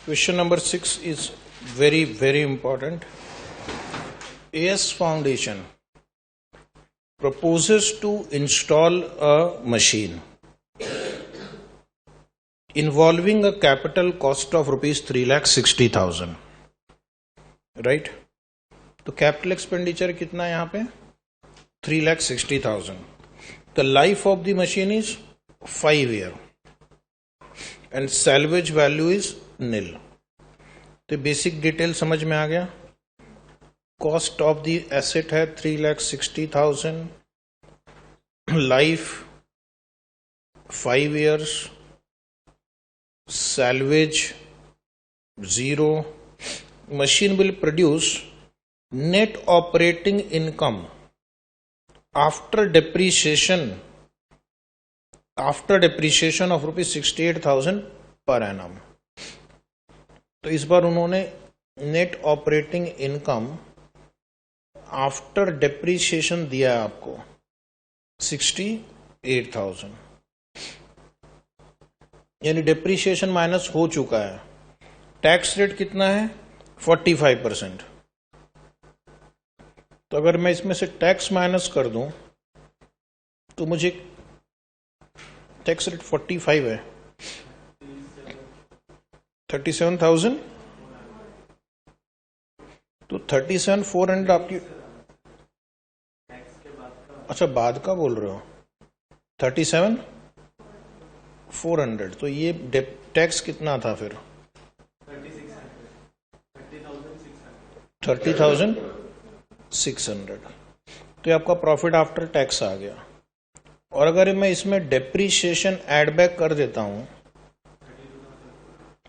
Question number 6 is very important. AS Foundation proposes to install a machine involving a capital cost of rupees 3,60,000. Right? तो capital expenditure कितना है यहाँ पे 3,60,000. The life of the machine is 5 years and salvage value is nil. तो basic detail समझ में आ गया. Cost of the asset है 3,60,000, life 5 years, salvage 0. Machine will produce net operating income after depreciation of rupees 68,000 per annum. तो इस बार उन्होंने net operating income after depreciation दिया है आपको 68,000, यानी डेप्रीशिएशन माइनस हो चुका है. टैक्स रेट कितना है 45%. तो अगर मैं इसमें से टैक्स माइनस कर दूं तो मुझे टैक्स रेट 45 है, 37,000. तो 37,400 आपकी, अच्छा बाद का बोल रहे हो 37,400. तो ये टैक्स कितना था फिर 30,600. तो ये आपका प्रॉफिट आफ्टर टैक्स आ गया. और अगर मैं इसमें डेप्रीशिएशन ऐड बैक कर देता हूं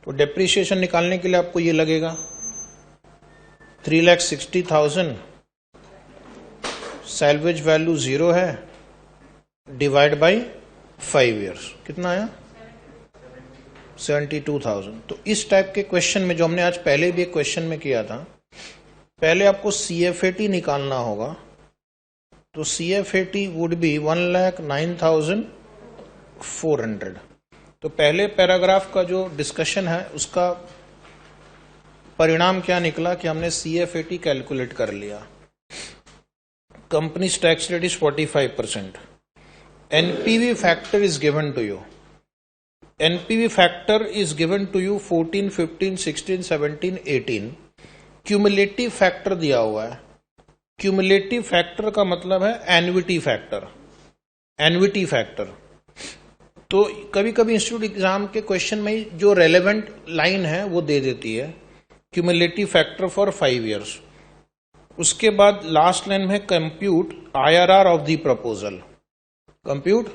तो डेप्रीशिएशन निकालने के लिए आपको ये लगेगा 3,60,000, सैल्वेज वैल्यू 0 है, डिवाइड बाय 5 years कितना आया 72,000. तो इस टाइप के क्वेश्चन में जो हमने आज पहले भी एक क्वेश्चन में किया था, पहले आपको CFAT निकालना होगा. तो CFAT वुड बी 1,09,400. तो पहले पैराग्राफ का जो डिस्कशन है उसका परिणाम क्या निकला कि हमने CFAT कैलकुलेट कर लिया. Company's tax rate is 45%. NPV factor is given to you. NPV factor is given to you 14, 15, 16, 17, 18. Cumulative factor दिया हुआ है. क्यूमुलेटिव फैक्टर का मतलब है एन्युटी फैक्टर. एन्युटी फैक्टर तो कभी कभी इंस्टीट्यूट एग्जाम के क्वेश्चन में जो रेलेवेंट लाइन है वो दे देती है क्यूमुलेटिव फैक्टर फॉर 5 years. उसके बाद लास्ट लाइन में compute IRR of the proposal. Compute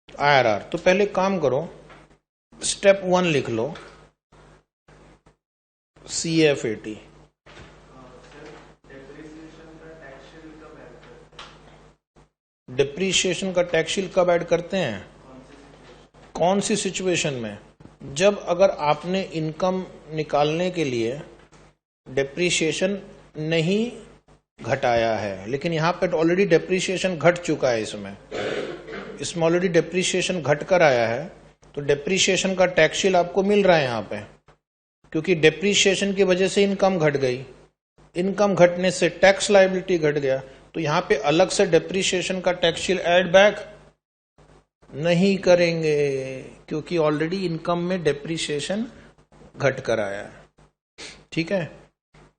IRR. तो पहले काम करो, स्टेप 1 लिख लो CFAT. डेप्रीशिएशन का टैक्स शीट कब ऐड करते हैं, कौन सी सिचुएशन में, जब अगर आपने इनकम निकालने के लिए डेप्रीशिएशन नहीं घटाया है. लेकिन यहां पे ऑलरेडी डेप्रीशिएशन घट चुका है. इसमें ऑलरेडी डेप्रीशिएशन घट कर आया है. तो डेप्रीशिएशन का टैक्स शीट आपको मिल रहा है यहां पे, क्योंकि डेप्रीशिएशन की वजह से इनकम घट गई. इनकम घटने से टैक्स लायबिलिटी घट गया. तो यहां पे अलग से डेप्रीशिएशन का टैक्स शीट ऐड बैक नहीं करेंगे, क्योंकि ऑलरेडी इनकम में डेप्रीशिएशन घट कर आया है. ठीक है,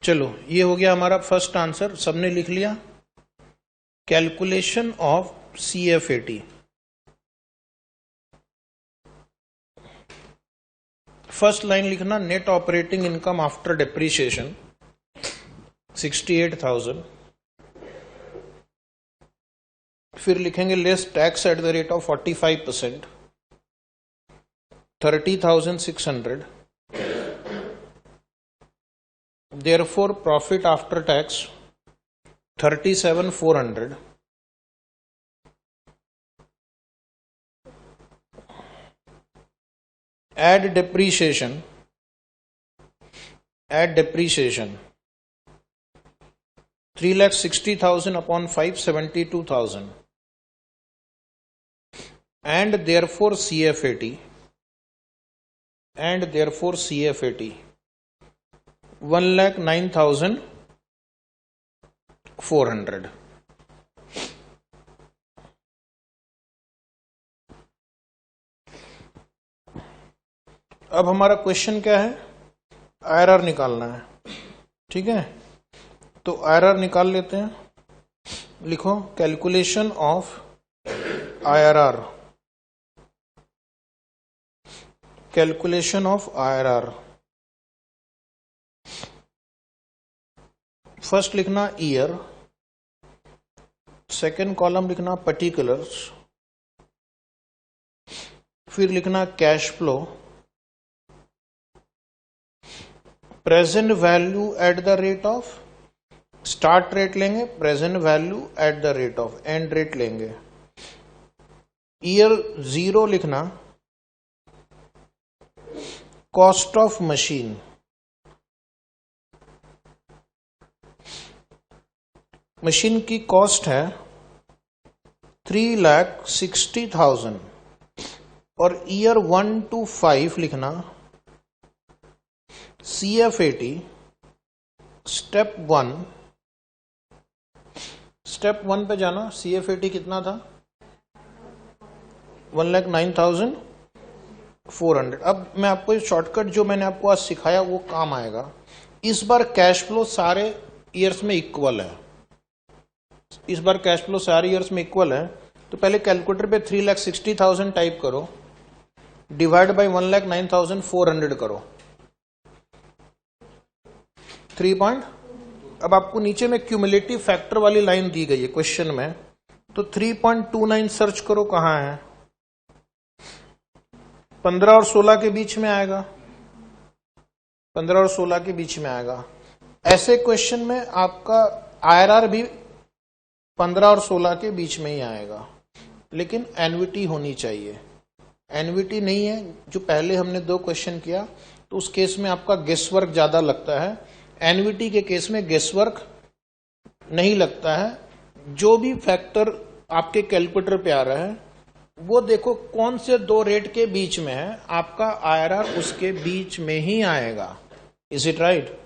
चलो ये हो गया हमारा फर्स्ट आंसर. सबने लिख लिया. Calculation of CFAT. First line लिखना, net operating income after depreciation 68,000. फिर लिखेंगे less tax at the rate of 45%, 30,600. Therefore, profit after tax 37,400. Add depreciation. 3,60,000 upon 572,000. And therefore CFAT 1,09,400। अब हमारा क्वेश्चन क्या है, आईआरआर निकालना है। ठीक है, तो आईआरआर निकाल लेते हैं। लिखो calculation of IRR, calculation of IRR. First लिखना ईयर, सेकेंड कॉलम लिखना पर्टिकुलर्स, फिर लिखना cash flow, present value at the rate of, start rate लेंगे, present value at the rate of, end rate लेंगे। ईयर 0 लिखना, कॉस्ट ऑफ मशीन, मशीन की cost है 3,60,000। और ईयर 1 to 5 लिखना CF80 स्टेप 1, स्टेप 1 पे जाना। CF80 कितना था, 1,09,400। अब मैं आपको शॉर्टकट जो मैंने आपको आज सिखाया वो काम आएगा। इस बार कैश फ्लो सारे ईयर्स में इक्वल है, इस बार कैश फ्लो सारे ईयर्स में इक्वल है। तो पहले कैलकुलेटर पे 3,60,000 टाइप करो, डिवाइड बाय 1,09,400 करो, 3 अब आपको नीचे में क्यूमुलेटिव फैक्टर वाली लाइन दी गई है क्वेश्चन में, तो 3.29 सर्च करो, कहां है, 15 और 16 के बीच में आएगा, 15 और 16 के बीच में आएगा। ऐसे क्वेश्चन में आपका आईआरआर भी 15 और 16 के बीच में ही आएगा, लेकिन एनवीटी होनी चाहिए। एनवीटी नहीं है, जो पहले हमने 2 क्वेश्चन किया, तो उस केस में आपका गेस वर्क ज्यादा लगता है। एनवीटी के केस में गेस वर्क नहीं लगता है। जो भी फैक्टर आपके कैलकुलेटर पे आ रहा है वो देखो कौन से 2 रेट के बीच में है, आपका आईआरआर उसके बीच में ही आएगा। Is it right?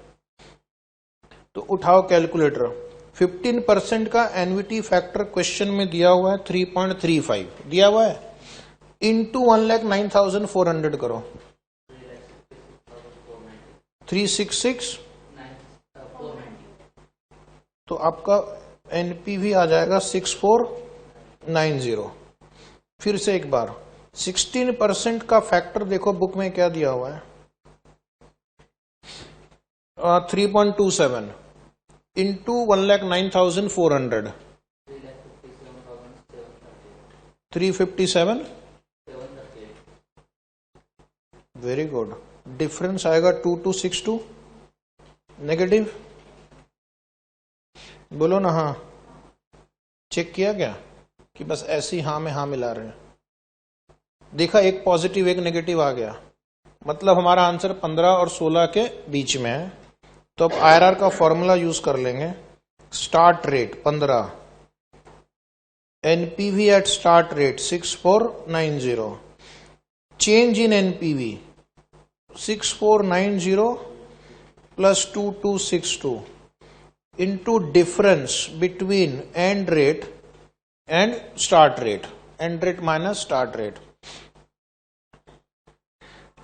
तो उठाओ कैलकुलेटर। 15% का एनवीटी फैक्टर क्वेश्चन में दिया हुआ है 3.35 दिया हुआ है, इंटू 1,09,400 करो, 366, तो आपका एनपीवी आ जाएगा 6490। फिर से एक बार 16% का फैक्टर देखो बुक में क्या दिया हुआ है, 3.27 इंटू 1,09,400, 357, वेरी गुड। डिफरेंस आएगा 2262, नेगेटिव, बोलो ना हाँ। चेक किया क्या कि बस ऐसी हाँ में हाँ मिला रहे हैं? देखा, एक पॉजिटिव एक नेगेटिव आ गया, मतलब हमारा आंसर 15 और 16 के बीच में है। तो अब आईआरआर का फॉर्मूला यूज कर लेंगे। Start rate 15, NPV at start rate 6490, change in NPV 6490 plus 2262 into difference between end rate and start rate, end rate minus start rate,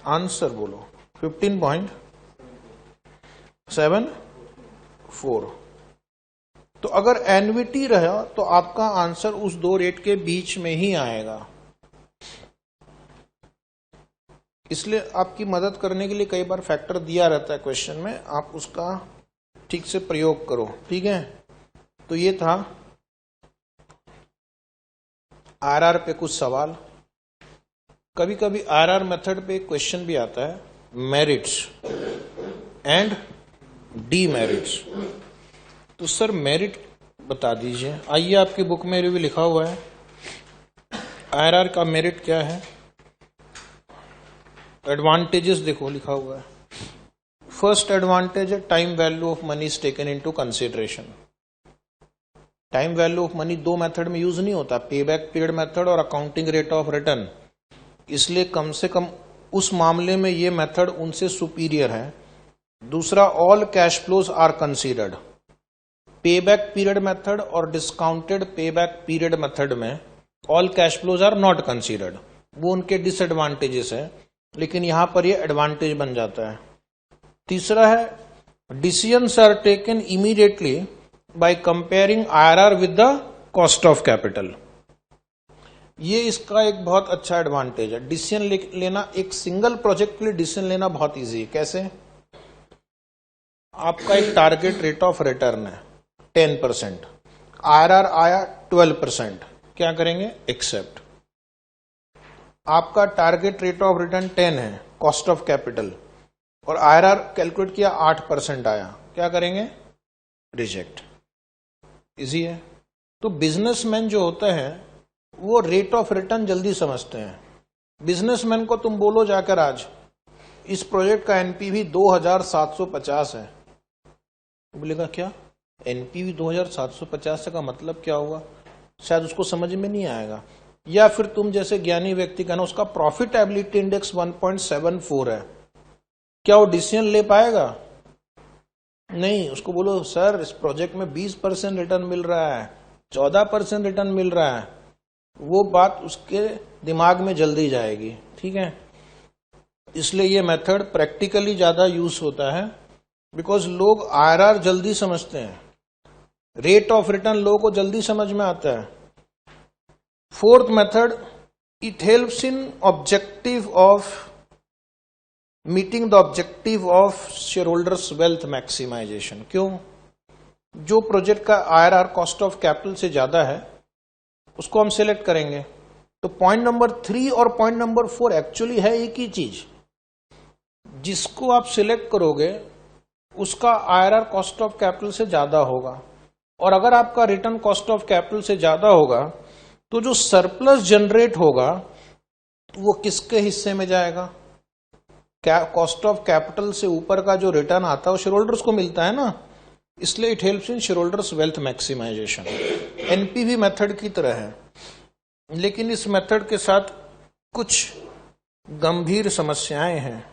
answer बोलो 15.74। तो अगर एनवीटी रहा तो आपका आंसर उस 2 रेट के बीच में ही आएगा। इसलिए आपकी मदद करने के लिए कई बार फैक्टर दिया रहता है क्वेश्चन में, आप उसका ठीक से प्रयोग करो। ठीक है, तो ये था आरआर पे कुछ सवाल। कभी कभी आरआर मेथड पे क्वेश्चन भी आता है, मेरिट्स एंड डीमेरिट्स। तो सर मेरिट बता दीजिए। आइए, आपकी बुक में भी लिखा हुआ है आरआर का मेरिट क्या है। एडवांटेजेस देखो लिखा हुआ है। फर्स्ट एडवांटेज है time value of money is taken into consideration. Time value of money 2 method में यूज नहीं होता, पे बैक पीरियड मेथड और अकाउंटिंग रेट ऑफ रिटर्न। इसलिए कम से कम उस मामले में ये मेथड उनसे सुपीरियर है। दूसरा, all cash flows are considered. Payback period method और discounted payback period method में all cash flows are not considered. वो उनके डिसएडवांटेजेस है, लेकिन यहां पर ये एडवांटेज बन जाता है। तीसरा है, decisions are taken immediately by comparing IRR with the cost of capital. ये इसका एक बहुत अच्छा एडवांटेज है। डिसीजन लेना, एक सिंगल प्रोजेक्ट के लिए डिसीजन लेना बहुत इजी है। कैसे? आपका एक टारगेट रेट ऑफ रिटर्न है 10%, IRR आया 12%, क्या करेंगे? एक्सेप्ट। आपका टारगेट रेट ऑफ रिटर्न 10 है, कॉस्ट ऑफ कैपिटल, और IRR कैलकुलेट किया 8% आया, क्या करेंगे? रिजेक्ट। इजी है। तो बिजनेसमैन जो होता है वो रेट ऑफ रिटर्न जल्दी समझते हैं। बिजनेसमैन को तुम बोलो जाकर आज इस प्रोजेक्ट का एनपीवी 2750 है, बोलेगा क्या एनपीवी 2750 का मतलब क्या होगा? शायद उसको समझ में नहीं आएगा। या फिर तुम जैसे ज्ञानी व्यक्ति कहना उसका प्रॉफिटेबिलिटी इंडेक्स 1.74 है, क्या वो डिसीजन ले पाएगा? नहीं। उसको बोलो सर इस प्रोजेक्ट में 20% रिटर्न मिल रहा है, 14% रिटर्न मिल रहा है, वो बात उसके दिमाग में जल्दी जाएगी। ठीक है, इसलिए ये मेथड प्रैक्टिकली ज्यादा यूज होता है, बिकॉज लोग IRR जल्दी समझते हैं, रेट ऑफ रिटर्न लोगों को जल्दी समझ में आता है। Fourth method, it helps in objective of meeting the objective of share holders wealth maximisation. क्यों? जो प्रोजेक्ट का IRR कॉस्ट ऑफ कैपिटल से ज्यादा है उसको हम सिलेक्ट करेंगे। तो पॉइंट नंबर 3 और पॉइंट नंबर 4 एक्चुअली है एक ही चीज। जिसको आप सिलेक्ट करोगे उसका IRR कॉस्ट ऑफ कैपिटल से ज्यादा होगा, और अगर आपका रिटर्न कॉस्ट ऑफ कैपिटल से ज्यादा होगा तो जो सरप्लस जनरेट होगा वो किसके हिस्से में जाएगा? कॉस्ट ऑफ कैपिटल से ऊपर का जो रिटर्न आता है वो शेयर होल्डर्स को मिलता है ना। इसलिए it helps in share holders wealth maximisation. NPV method की तरह है, लेकिन इस मेथड के साथ कुछ गंभीर समस्याएं हैं।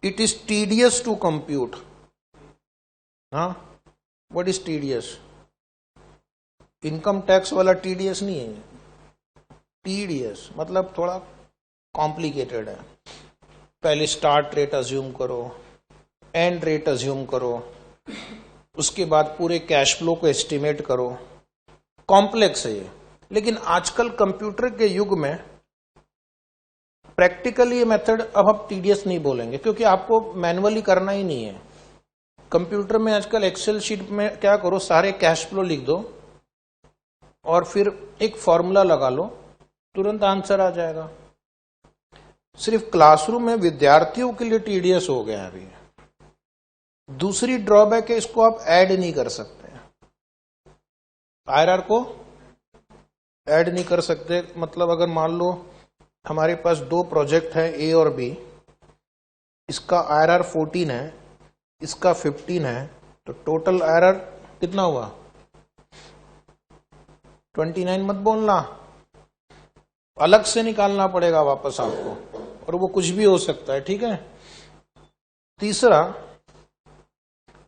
It is tedious to compute. हाँ, what is tedious? Income tax वाला टीडीएस नहीं है। टीडीएस मतलब थोड़ा कॉम्प्लिकेटेड है। पहले स्टार्ट रेट अज्यूम करो, एंड रेट अज्यूम करो, उसके बाद पूरे कैश फ्लो को एस्टिमेट करो। कॉम्प्लेक्स है ये, लेकिन आजकल कंप्यूटर के युग में प्रैक्टिकली ये मेथड अब हम टीडीएस नहीं बोलेंगे, क्योंकि आपको मैनुअली करना ही नहीं है। कंप्यूटर में आजकल एक्सेल शीट में क्या करो, सारे कैश फ्लो लिख दो और फिर एक फॉर्मूला लगा लो, तुरंत आंसर आ जाएगा। सिर्फ क्लासरूम में विद्यार्थियों के लिए टीडीएस हो गया अभी। दूसरी ड्रॉबैक है, इसको आप ऐड नहीं कर सकते। IRR को ऐड नहीं कर सकते, मतलब अगर मान लो हमारे पास दो प्रोजेक्ट है A और B, इसका IRR 14 है, इसका 15 है, तो टोटल IRR कितना हुआ? 29 मत बोलना, अलग से निकालना पड़ेगा वापस आपको, और वो कुछ भी हो सकता है। ठीक है। तीसरा,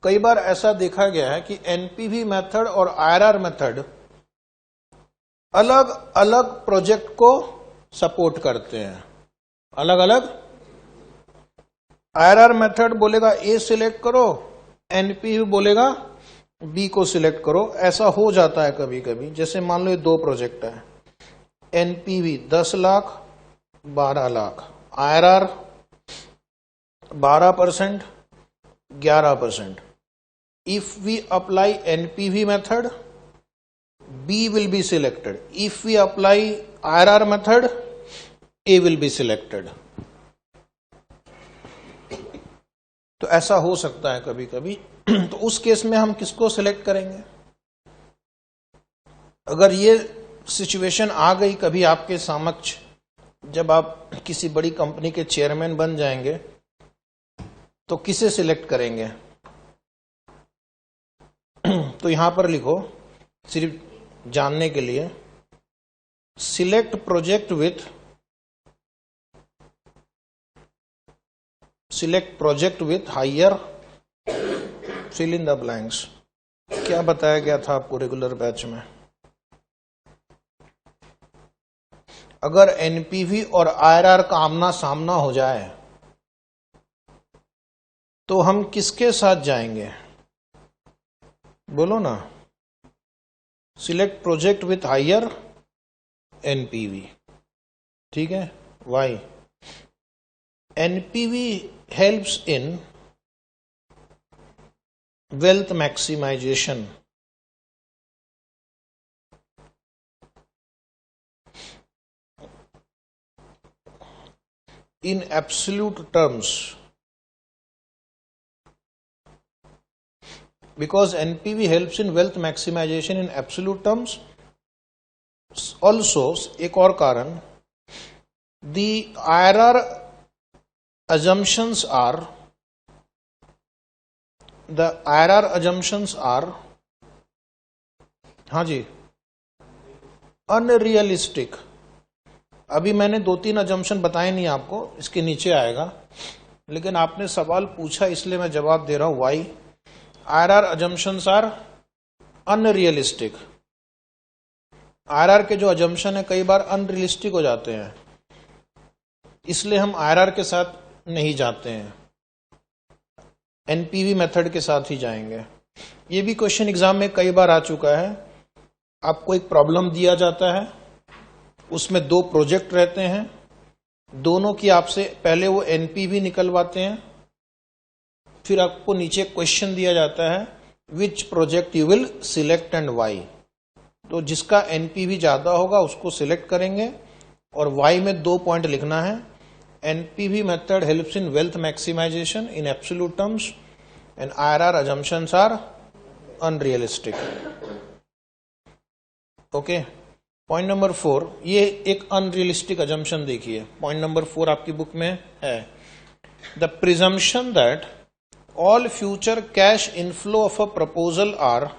कई बार ऐसा देखा गया है कि एनपीवी मेथड और IRR मेथड अलग अलग प्रोजेक्ट को सपोर्ट करते हैं। अलग अलग। IRR मेथड बोलेगा A सिलेक्ट करो, एनपीवी बोलेगा B को सिलेक्ट करो। ऐसा हो जाता है कभी कभी। जैसे मान लो ये दो प्रोजेक्ट है, NPV 10 lakh 12 lakh, IRR 12% 11%. If we apply NPV method, B will be selected. If we apply IRR method, A will be selected. तो ऐसा हो सकता है कभी कभी। तो उस केस में हम किसको सिलेक्ट करेंगे? अगर ये सिचुएशन आ गई कभी आपके समक्ष, जब आप किसी बड़ी कंपनी के चेयरमैन बन जाएंगे, तो किसे सिलेक्ट करेंगे? तो यहां पर लिखो, सिर्फ जानने के लिए, select project with select project with higher, fill in the blanks. क्या बताया गया था आपको रेगुलर बैच में? अगर एनपीवी और आईआरआर का आमना सामना हो जाए तो हम किसके साथ जाएंगे? बोलो ना। Select project with higher NPV, ठीक है। Why? NPV helps in wealth maximisation. in absolute terms, because NPV helps in wealth maximization in absolute terms. Also, एक और कारण, the IRR assumptions are, हाँ जी, अनरियलिस्टिक। अभी मैंने 2-3 अजम्पशन बताए नहीं आपको, इसके नीचे आएगा, लेकिन आपने सवाल पूछा इसलिए मैं जवाब दे रहा हूं। Why? IRR assumptions are unrealistic. IRR के जो अजम्पशन है कई बार अनरियलिस्टिक हो जाते हैं, इसलिए हम आईआरआर के साथ नहीं जाते हैं, एनपीवी मेथड के साथ ही जाएंगे। ये भी क्वेश्चन एग्जाम में कई बार आ चुका है। आपको एक प्रॉब्लम दिया जाता है, उसमें 2 प्रोजेक्ट रहते हैं, दोनों की आपसे पहले वो एनपीवी निकलवाते हैं, फिर आपको नीचे क्वेश्चन दिया जाता है which project you will select and why. तो जिसका एनपीवी ज्यादा होगा उसको सिलेक्ट करेंगे और वाई में 2 पॉइंट लिखना है। NPV method helps in wealth maximization in absolute terms and IRR assumptions are unrealistic. Okay. Point number 4, ये एक अनरियलिस्टिक अजम्पशन देखिए। पॉइंट नंबर 4 आपकी बुक में है, the presumption that all future cash inflow of a proposal are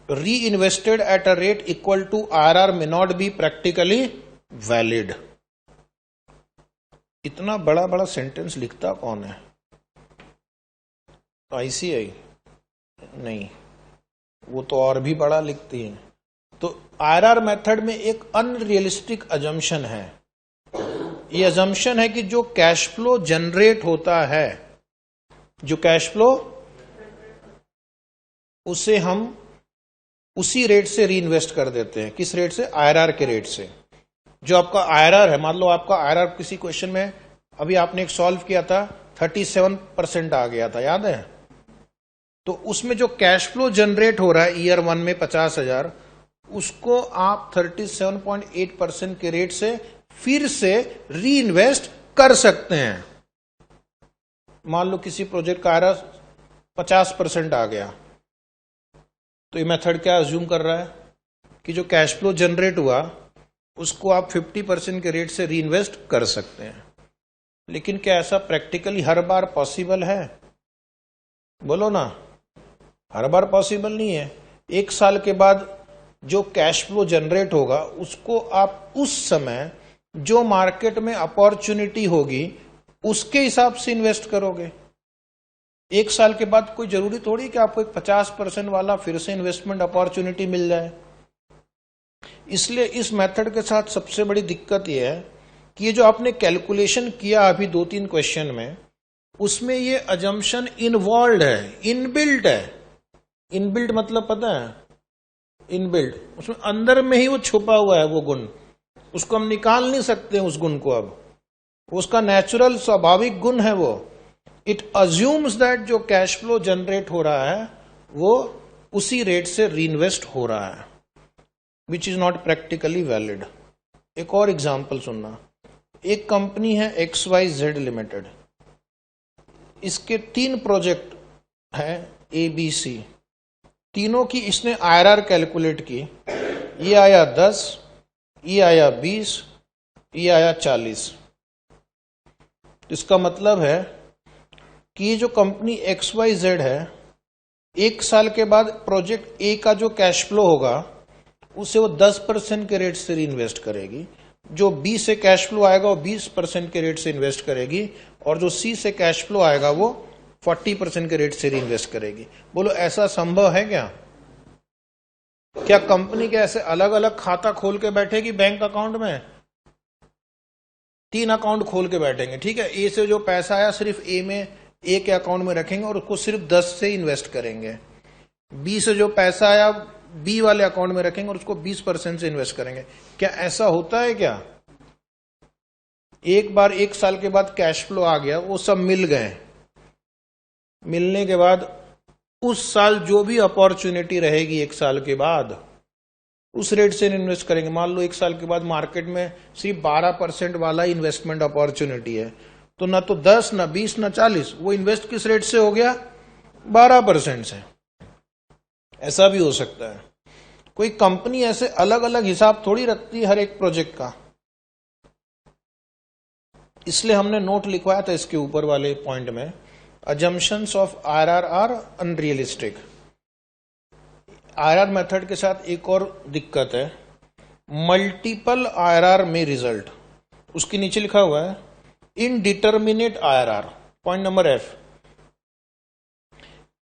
reinvested at a rate equal to IRR may not be practically valid. इतना बड़ा बड़ा sentence लिखता कौन है? आईसीआई? नहीं, वो तो और भी बड़ा लिखती है। तो आईआरआर मेथड में एक अनरियलिस्टिक अजम्पशन है। ये अजम्पशन है कि जो कैश फ्लो जनरेट होता है, जो कैश फ्लो, उसे हम उसी रेट से री इन्वेस्ट कर देते हैं। किस रेट से? आईआरआर के रेट से। जो आपका आईआरआर है, मान लो आपका आईआरआर किसी क्वेश्चन में अभी आपने एक सॉल्व किया था, 37% आ गया था, याद है? तो उसमें जो कैश फ्लो जनरेट हो रहा है ईयर 1 में 50,000, उसको आप 37.8% के रेट से फिर से री इन्वेस्ट कर सकते हैं। मान लो किसी प्रोजेक्ट का आईआरआर 50% आ गया, तो ये मेथड क्या अज्यूम कर रहा है कि जो कैश फ्लो जनरेट हुआ उसको आप 50% के रेट से री इन्वेस्ट कर सकते हैं। लेकिन क्या ऐसा प्रैक्टिकली हर बार पॉसिबल है? बोलो ना। हर बार पॉसिबल नहीं है। 1 साल के बाद जो कैश फ्लो जनरेट होगा उसको आप उस समय जो मार्केट में अपॉर्चुनिटी होगी उसके हिसाब से इन्वेस्ट करोगे। 1 साल के बाद कोई जरूरी थोड़ी कि आपको एक 50% वाला फिर से इन्वेस्टमेंट अपॉर्चुनिटी मिल जाए। इसलिए इस मेथड के साथ सबसे बड़ी दिक्कत यह है कि ये जो आपने कैलकुलेशन किया अभी 2-3 क्वेश्चन में, उसमें ये अजम्पशन इन्वॉल्व है, इनबिल्ट है। इनबिल्ट मतलब पता है? इनबिल्ट, उसमें अंदर में ही वो छुपा हुआ है वो गुण, उसको हम निकाल नहीं सकते उस गुण को। अब उसका नेचुरल स्वाभाविक गुण है वो। इट अज्यूम्स दैट जो कैश फ्लो जनरेट हो रहा है वो उसी रेट से रीइन्वेस्ट हो रहा है, which is not practically valid. एक और एग्जाम्पल सुनना। एक कंपनी है XYZ लिमिटेड, इसके 3 प्रोजेक्ट हैं ABC। तीनों की इसने आईआरआर कैलकुलेट की। ये आया 10, ये आया 20, ये आया 40। इसका मतलब है कि ये जो कंपनी XYZ है, 1 साल के बाद प्रोजेक्ट A का जो कैश फ्लो होगा उसे वो 10% के रेट से री इन्वेस्ट करेगी, जो बी से कैश फ्लो आएगा वो 20% के रेट से इन्वेस्ट करेगी, और जो सी से कैश फ्लो आएगा वो 40% के रेट से इन्वेस्ट करेगी। बोलो ऐसा संभव है क्या? क्या कंपनी के ऐसे अलग अलग खाता खोल के बैठेगी बैंक अकाउंट में? 3 अकाउंट खोल के बैठेंगे, ठीक है। ए से जो पैसा आया सिर्फ ए के अकाउंट में रखेंगे और उसको सिर्फ 10 से इन्वेस्ट करेंगे। बी से जो पैसा आया बी वाले अकाउंट में रखेंगे और उसको 20% से इन्वेस्ट करेंगे। क्या ऐसा होता है क्या? एक बार 1 साल के बाद कैश फ्लो आ गया, वो सब मिल गए, मिलने के बाद उस साल जो भी अपॉर्चुनिटी रहेगी 1 साल के बाद उस रेट से इन्वेस्ट करेंगे। मान लो 1 साल के बाद मार्केट में सिर्फ 12% वाला इन्वेस्टमेंट अपॉर्चुनिटी है, तो ना तो 10 ना 20 ना 40, वो इन्वेस्ट किस रेट से हो गया? 12% से। ऐसा भी हो सकता है। कोई कंपनी ऐसे अलग अलग हिसाब थोड़ी रखती है हर एक प्रोजेक्ट का, इसलिए हमने नोट लिखवाया था इसके ऊपर वाले पॉइंट में, assumptions of RR are unrealistic. RR method के साथ एक और दिक्कत है, मल्टीपल आरआर में रिजल्ट। उसके नीचे लिखा हुआ है indeterminate RR, point number F.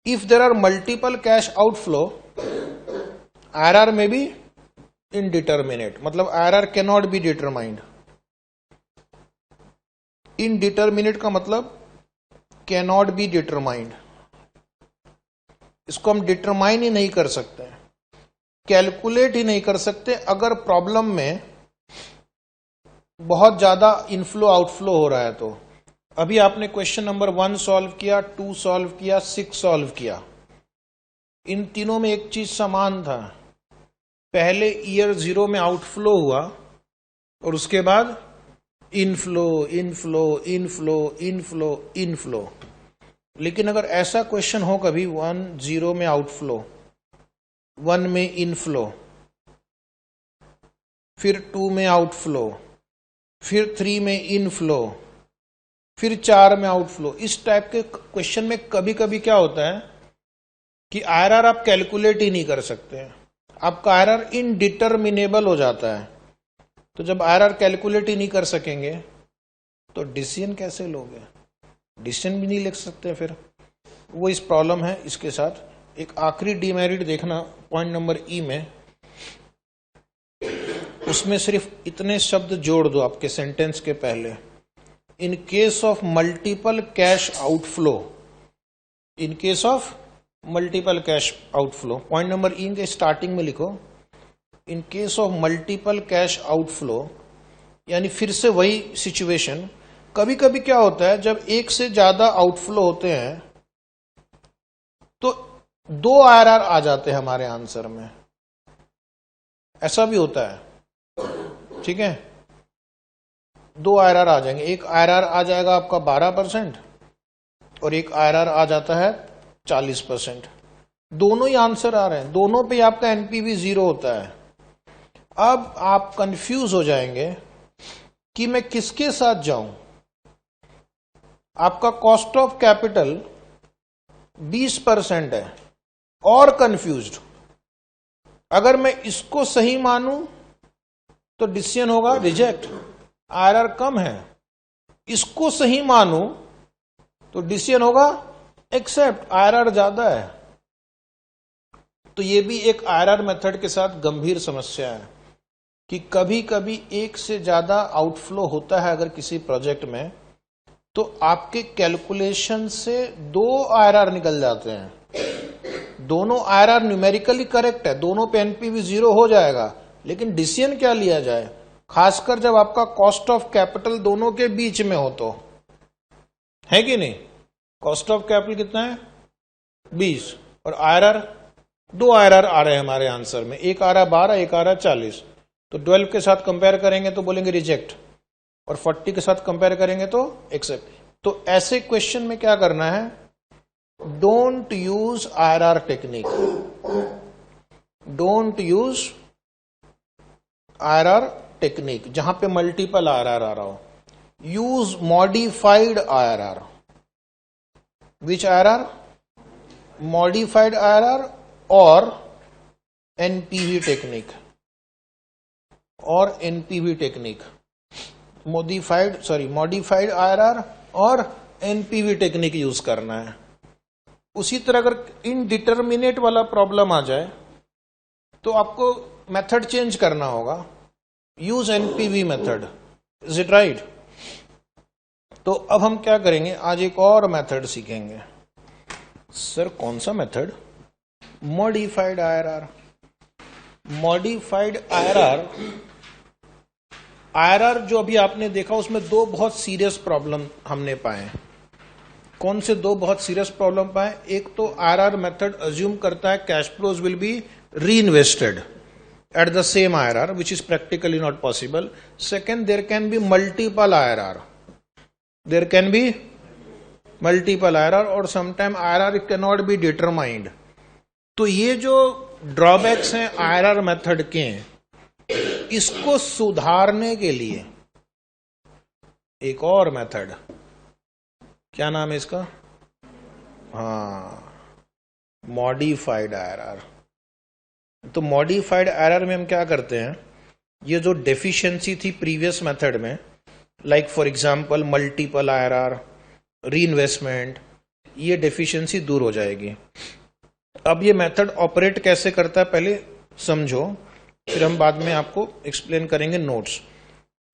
If there are multiple cash outflow RR may be indeterminate, मतलब RR can not be determined. Indeterminate का मतलब कैन नॉट बी डिटरमाइंड, इसको हम डिटरमाइन ही नहीं कर सकते, कैलकुलेट ही नहीं कर सकते अगर प्रॉब्लम में बहुत ज्यादा इनफ्लो आउटफ्लो हो रहा है। तो अभी आपने क्वेश्चन नंबर 1 सॉल्व किया, 2 सॉल्व किया, 6 सॉल्व किया, इन तीनों में एक चीज समान था, पहले ईयर 0 में आउटफ्लो हुआ और उसके बाद inflow inflow inflow inflow inflow. लेकिन अगर ऐसा क्वेश्चन हो कभी 1 0 में आउटफ्लो, 1 में इनफ्लो, फिर 2 में आउटफ्लो, फिर 3 में इनफ्लो, फिर 4 में आउटफ्लो, इस टाइप के क्वेश्चन में कभी कभी क्या होता है कि आरआर आप कैलकुलेट ही नहीं कर सकते, आपका आरआर इनडिटर्मिनेबल हो जाता है। तो जब आरआर कैलकुलेट ही नहीं कर सकेंगे तो डिसीजन कैसे लोगे? डिसीजन भी नहीं ले सकते, फिर वो इस प्रॉब्लम है। इसके साथ एक आखिरी डीमेरिट देखना पॉइंट नंबर ई में, उसमें सिर्फ इतने शब्द जोड़ दो आपके सेंटेंस के पहले, in case of multiple cash outflow, in case of multiple cash outflow. Point number ई के स्टार्टिंग में लिखो in case of multiple cash outflow, यानी फिर से वही सिचुएशन। कभी कभी क्या होता है जब एक से ज्यादा आउटफ्लो होते हैं तो 2 आरआर आ जाते हैं हमारे आंसर में, ऐसा भी होता है, ठीक है। 2 आरआर आ जाएंगे, एक आरआर आ जाएगा आपका 12% और एक आरआर आ जाता है 40%। दोनों ही आंसर आ रहे हैं, दोनों पे आपका एनपीवी 0 होता है। अब आप कंफ्यूज हो जाएंगे कि मैं किसके साथ जाऊं। आपका कॉस्ट ऑफ कैपिटल 20% है और कंफ्यूज्ड। अगर मैं इसको सही मानूं तो डिसीजन होगा रिजेक्ट, आरआर कम है। इसको सही मानूं तो डिसीजन होगा एक्सेप्ट, आरआर ज्यादा है। तो ये भी एक आरआर मेथड के साथ गंभीर समस्या है कि कभी कभी एक से ज्यादा आउटफ्लो होता है अगर किसी प्रोजेक्ट में, तो आपके कैलकुलेशन से 2 आरआर निकल जाते हैं। दोनों आरआर न्यूमेरिकली करेक्ट है, दोनों पे एनपीवी 0 हो जाएगा, लेकिन डिसीजन क्या लिया जाए, खासकर जब आपका कॉस्ट ऑफ कैपिटल दोनों के बीच में हो तो, है कि नहीं। कॉस्ट ऑफ कैपिटल कितना है 20 और आरआर 2 आरआर आ रहे हैं हमारे आंसर में, एक आ रहा 12, एक आ रहा 40। तो 12 के साथ कंपेयर करेंगे तो बोलेंगे रिजेक्ट और 40 के साथ कंपेयर करेंगे तो एक्सेप्ट। तो ऐसे क्वेश्चन में क्या करना है, don't use IRR technique, don't use IRR technique जहां पे मल्टीपल आरआर आ रहा हो। Use modified IRR. Which IRR? Modified IRR और एनपीवी टेक्निक। और एनपीवी टेक्निक, मॉडिफाइड आईआरआर और एनपीवी टेक्निक यूज करना है। उसी तरह अगर इनडिटर्मिनेट वाला प्रॉब्लम आ जाए तो आपको मेथड चेंज करना होगा, use NPV method, is it right? तो अब हम क्या करेंगे, आज एक और मेथड सीखेंगे। सर कौन सा method? Modified IRR. Modified IRR जो अभी आपने देखा उसमें दो बहुत सीरियस प्रॉब्लम हमने पाए। कौन से दो बहुत सीरियस प्रॉब्लम पाए? एक तो आईआरआर मेथड अज्यूम करता है cash flows will be reinvested at the same IRR which is practically not possible. Second, there can be multiple IRR, there can be multiple IRR और sometime IRR can not be determined. तो ये जो drawbacks हैं IRR method के, इसको सुधारने के लिए एक और मेथड, क्या नाम है इसका? हाँ, मॉडिफाइड आईआरआर। तो मॉडिफाइड आईआरआर में हम क्या करते हैं, ये जो डेफिशिएंसी थी प्रीवियस मेथड में, like for example multiple IRR, reinvestment, ये डेफिशिएंसी दूर हो जाएगी। अब ये मेथड ऑपरेट कैसे करता है पहले समझो, फिर हम बाद में आपको एक्सप्लेन करेंगे नोट्स।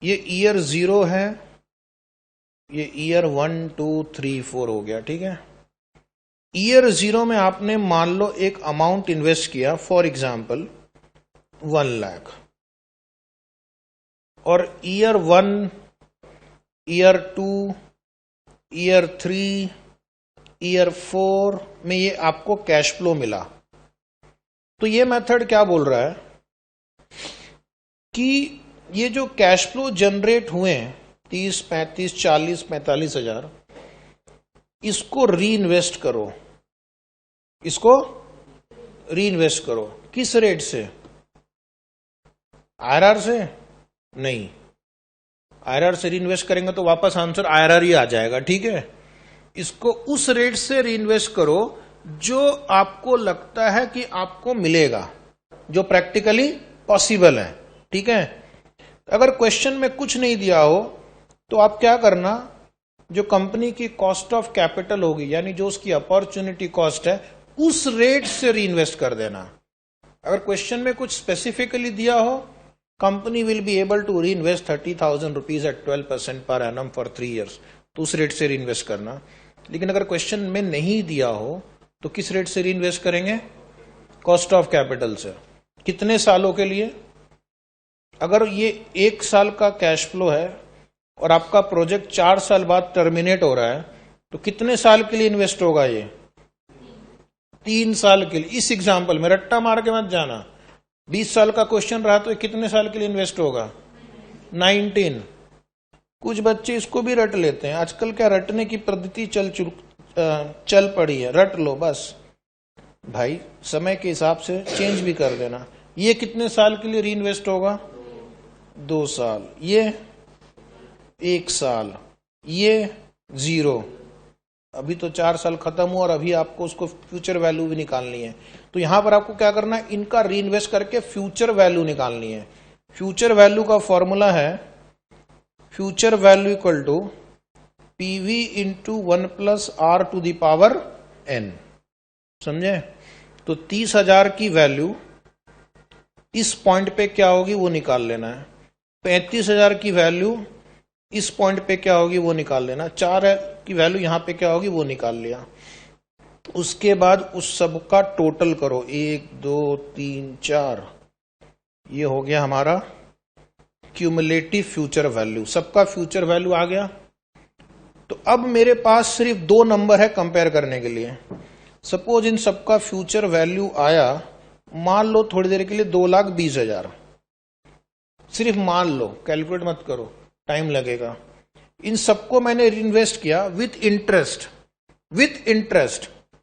ये ईयर 0 है, ये ईयर 1 2 3 4 हो गया, ठीक है। ईयर 0 में आपने मान लो एक अमाउंट इन्वेस्ट किया, फॉर एग्जांपल 1 लाख, और ईयर 1, ईयर 2, ईयर 3, ईयर 4 में ये आपको कैश फ्लो मिला। तो ये मेथड क्या बोल रहा है कि ये जो कैश फ्लो जनरेट हुए 30, 35, 40, 45 हजार, इसको रीइन्वेस्ट करो, इसको रीइन्वेस्ट करो। किस रेट से? आईआरआर से? नहीं, आईआरआर से रीइन्वेस्ट करेंगे तो वापस आंसर आईआरआर ही आ जाएगा, ठीक है। इसको उस रेट से रीइन्वेस्ट करो जो आपको लगता है कि आपको मिलेगा, जो प्रैक्टिकली पॉसिबल है, ठीक है। अगर क्वेश्चन में कुछ नहीं दिया हो तो आप क्या करना, जो कंपनी की कॉस्ट ऑफ कैपिटल होगी, यानी जो उसकी अपॉर्चुनिटी कॉस्ट है, उस रेट से रीइन्वेस्ट कर देना। अगर क्वेश्चन में कुछ स्पेसिफिकली दिया हो, company will be able to reinvest 30,000 rupees at 12% per annum for 3 years, तो उस रेट से रीइन्वेस्ट करना। लेकिन अगर क्वेश्चन में नहीं दिया हो तो किस रेट से रीइन्वेस्ट करेंगे? कॉस्ट ऑफ कैपिटल से। कितने सालों के लिए? अगर ये 1 साल का कैश फ्लो है और आपका प्रोजेक्ट 4 साल बाद टर्मिनेट हो रहा है, तो कितने साल के लिए इन्वेस्ट होगा? ये 3 साल के लिए। इस एग्जाम्पल में रट्टा मार के मत जाना, 20 साल का क्वेश्चन रहा तो कितने साल के लिए इन्वेस्ट होगा? 19। कुछ बच्चे इसको भी रट लेते हैं, आजकल क्या रटने की पद्धति चल पड़ी है, रट लो बस भाई, समय के हिसाब से चेंज भी कर देना। ये कितने साल के लिए रीइन्वेस्ट होगा? 2 साल, ये 1 साल, ये 0। अभी तो 4 साल खत्म हुआ और अभी आपको उसको फ्यूचर वैल्यू भी निकालनी है। तो यहां पर आपको क्या करना है, इनका रीइन्वेस्ट करके फ्यूचर वैल्यू निकालनी है। फ्यूचर वैल्यू का फॉर्मूला है future value equal to PV into 1 plus R to the power N, समझे। तो 30,000 की वैल्यू इस पॉइंट पे क्या होगी वो निकाल लेना है, 35,000 की वैल्यू इस पॉइंट पे क्या होगी वो निकाल लेना, 4 की वैल्यू यहां पे क्या होगी वो निकाल लिया। उसके बाद उस सब का टोटल करो, 1 2 3 4, ये हो गया हमारा क्यूमुलेटिव फ्यूचर वैल्यू। सबका फ्यूचर वैल्यू आ गया। तो अब मेरे पास सिर्फ 2 नंबर है कंपेयर करने के लिए। सपोज इन सबका फ्यूचर वैल्यू आया, मान लो थोड़ी देर के लिए 2,20,000, सिर्फ मान लो, कैलकुलेट मत करो, टाइम लगेगा। इन सबको मैंने रीइन्वेस्ट किया विथ इंटरेस्ट,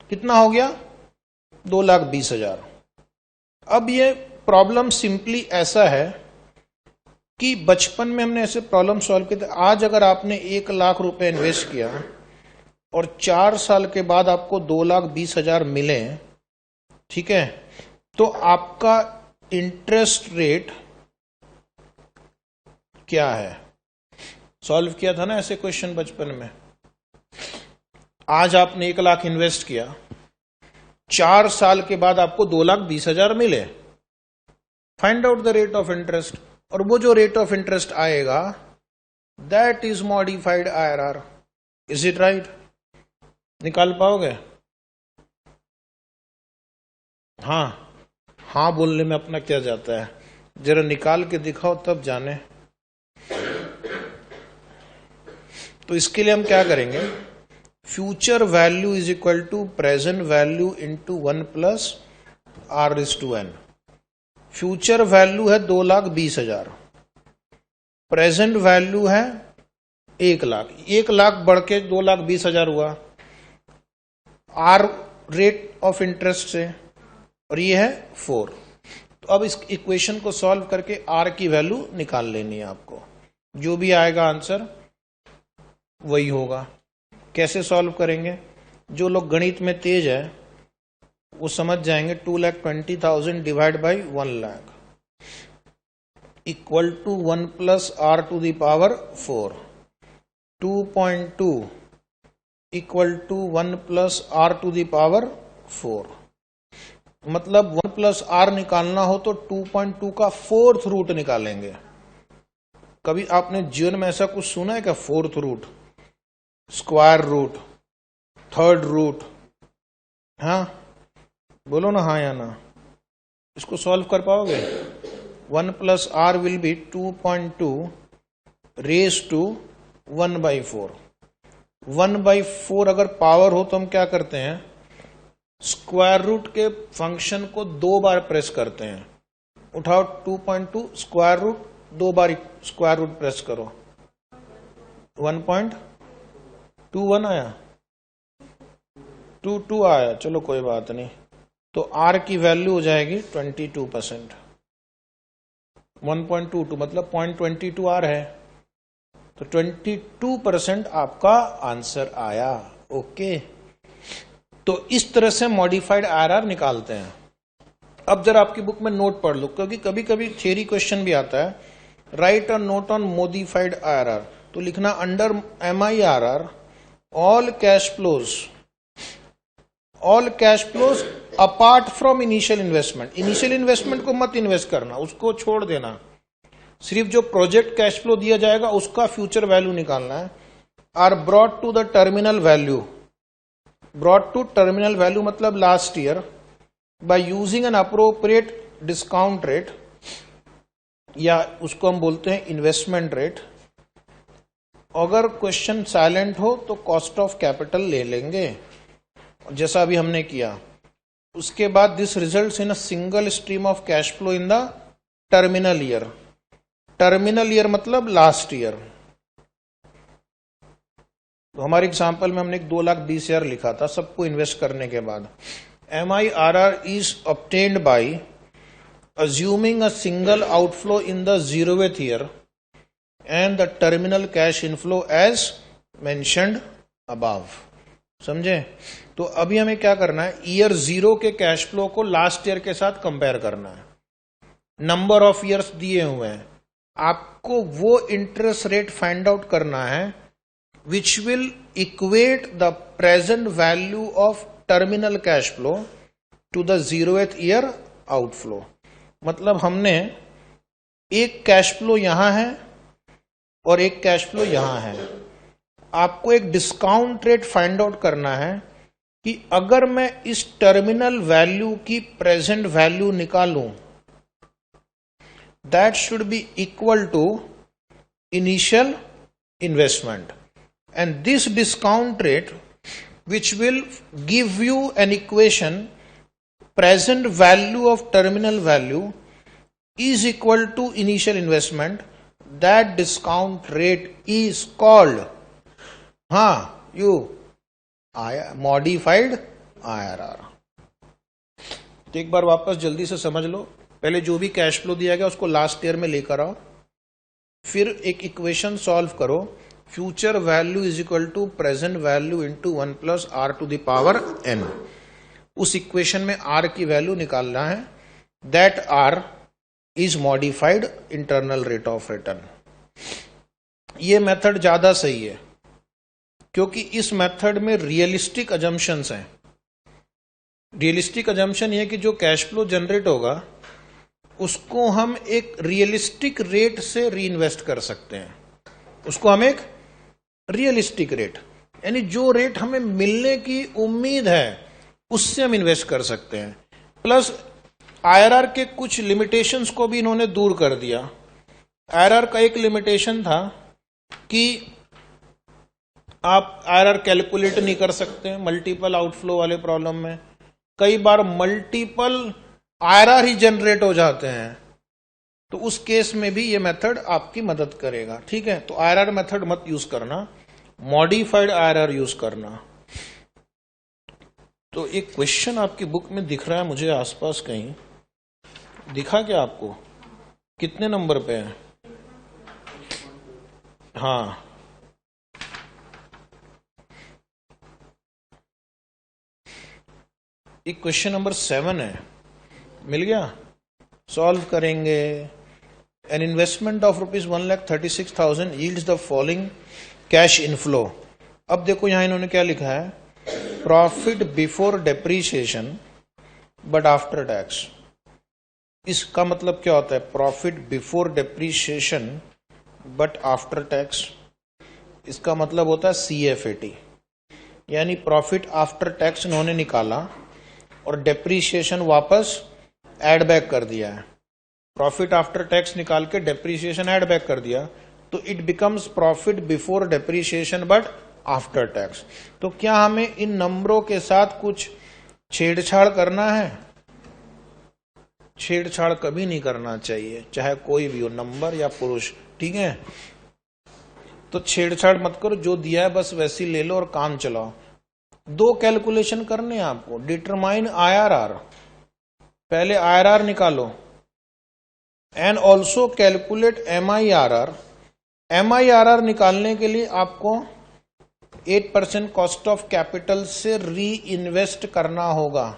कितना हो गया? 2,20,000। अब ये प्रॉब्लम सिंपली ऐसा है कि बचपन में हमने ऐसे प्रॉब्लम सॉल्व किए थे। आज अगर आपने 1 लाख रुपए इन्वेस्ट किया और 4 साल के बाद आपको 2,20,000 मिले, ठीक है, तो आपका इंटरेस्ट रेट क्या है? सॉल्व किया था ना ऐसे क्वेश्चन बचपन में। आज आपने 1 लाख इन्वेस्ट किया, 4 साल के बाद आपको 2,20,000 मिले। Find out the rate of interest, और वो जो रेट ऑफ इंटरेस्ट आएगा that is modified IRR। Is it right? निकाल पाओगे? हाँ बोलने में अपना क्या जाता है, जरा निकाल के दिखाओ तब जाने। तो इसके लिए हम क्या करेंगे, future value is equal to present value into 1 plus R/n। Future value है 2,20,000, प्रेजेंट वैल्यू है 1 लाख। 1 लाख बढ़ के 2,20,000 हुआ R रेट ऑफ इंटरेस्ट से, और ये है 4। तो अब इस इक्वेशन को सॉल्व करके R की वैल्यू निकाल लेनी है आपको। जो भी आएगा आंसर वही होगा। कैसे सॉल्व करेंगे? जो लोग गणित में तेज है वो समझ जाएंगे। 2,20,000 divide by 1 lakh equal to 1 plus R⁴। 2.2 equal to 1 plus R⁴। मतलब 1 प्लस R निकालना हो तो 2.2 का 4th रूट निकालेंगे। कभी आपने जीवन में ऐसा कुछ सुना है क्या? 4th root, square root, 3rd root? हाँ बोलो ना, हाँ या ना। इसको सॉल्व कर पाओगे? 1 plus R will be 2.2 raise to 1/4। 1/4 अगर पावर हो तो हम क्या करते हैं, स्क्वायर रूट के फंक्शन को 2 बार प्रेस करते हैं। उठाओ 2.2 square root, 2 bar square root press करो, 1.21 आया, 22 आया। चलो कोई बात नहीं। तो R की वैल्यू हो जाएगी 22%। 1.22 मतलब 0.22 R है, तो 22% आपका आंसर आया। ओके, तो इस तरह से मॉडिफाइड IRR निकालते हैं। अब जरा आपकी बुक में नोट पढ़ लो, क्योंकि कभी कभी थ्योरी क्वेश्चन भी आता है। Right a note on modified IRR। तो लिखना under MIRR all cash flows apart from initial investment. Initial investment को मत इन्वेस्ट करना, उसको छोड़ देना। सिर्फ जो प्रोजेक्ट कैश फ्लो दिया जाएगा उसका फ्यूचर वैल्यू निकालना है। Are brought to the terminal value. Brought to terminal value मतलब last year by using an appropriate discount rate, या उसको हम बोलते हैं इन्वेस्टमेंट रेट। अगर क्वेश्चन साइलेंट हो तो कॉस्ट ऑफ कैपिटल ले लेंगे, जैसा अभी हमने किया। उसके बाद this results in a single stream of cash flow in the terminal year. Terminal year मतलब लास्ट ईयर। तो हमारे एग्जाम्पल में हमने 2,20,000 लिखा था सबको इन्वेस्ट करने के बाद। MIRR is obtained by assuming a single outflow in the 0th year and the terminal cash inflow as mentioned above। समझे? तो अभी हमें क्या करना है, ईयर 0 के कैश फ्लो को लास्ट ईयर के साथ कंपेयर करना है। नंबर ऑफ ईयर्स दिए हुए हैं, आपको वो इंटरेस्ट रेट फाइंड आउट करना है which will equate the present value of terminal cash flow to the 0th year outflow। मतलब हमने एक कैश फ्लो यहां है और एक कैश फ्लो यहां है। आपको एक डिस्काउंट रेट फाइंड आउट करना है कि अगर मैं इस टर्मिनल वैल्यू की प्रेजेंट वैल्यू निकालूं, that should be equal to initial investment. And this discount rate, which will give you an equation, present value of terminal value is equal to initial investment. That discount rate is called, modified IRR। तो एक बार वापस जल्दी से समझ लो। पहले जो भी cash flow दिया गया उसको लास्ट ईयर में लेकर आओ, फिर एक इक्वेशन सॉल्व करो। Future value is equal to present value into 1 plus R⁴n। उस इक्वेशन में R की वैल्यू निकालना है। That R is modified internal rate of return. ये मेथड ज्यादा सही है, क्योंकि इस मेथड में रियलिस्टिक अजम्पशंस हैं। रियलिस्टिक अजम्पशन ये कि जो कैश फ्लो जनरेट होगा उसको हम एक रियलिस्टिक रेट से री इन्वेस्ट कर सकते हैं। उसको हम एक रियलिस्टिक रेट, यानी जो रेट हमें मिलने की उम्मीद है उससे हम इन्वेस्ट कर सकते हैं। प्लस आईआरआर के कुछ लिमिटेशंस को भी इन्होंने दूर कर दिया। आईआरआर का एक लिमिटेशन था कि आप आईआरआर कैलकुलेट नहीं कर सकते मल्टीपल आउटफ्लो वाले प्रॉब्लम में। कई बार मल्टीपल आईआरआर ही जनरेट हो जाते हैं, तो उस केस में भी ये मेथड आपकी मदद करेगा। ठीक है, तो आईआरआर मेथड मत यूज करना, मॉडिफाइड आईआरआर यूज करना। तो एक क्वेश्चन आपकी बुक में दिख रहा है मुझे आसपास, कहीं दिखा क्या आपको? कितने नंबर पे है? हाँ, एक क्वेश्चन नंबर 7 है, मिल गया? सॉल्व करेंगे। An investment of ₹1,36,000 yields the following cash inflow. अब देखो यहां इन्होंने क्या लिखा है, profit before depreciation but after tax. इसका मतलब क्या होता है? Profit before depreciation but after tax, इसका मतलब होता है CFAT, यानी प्रॉफिट आफ्टर टैक्स इन्होंने निकाला और डेप्रीशिएशन वापस एड बैक कर दिया है। प्रॉफिट आफ्टर टैक्स निकाल के डेप्रीशिएशन एड बैक कर दिया, तो it becomes profit before depreciation but after tax. तो क्या हमें इन नंबरों के साथ कुछ छेड़छाड़ करना है? छेड़छाड़ कभी नहीं करना चाहिए, चाहे कोई भी हो, नंबर या पुरुष। ठीक है, तो छेड़छाड़ मत करो, जो दिया है बस वैसी ले लो और काम चलाओ। 2 कैलकुलेशन करने हैं आपको। डिटरमाइन IRR, पहले IRR निकालो, and also calculate MIRR। MIRR निकालने के लिए आपको 8% कॉस्ट ऑफ कैपिटल से री इन्वेस्ट करना होगा।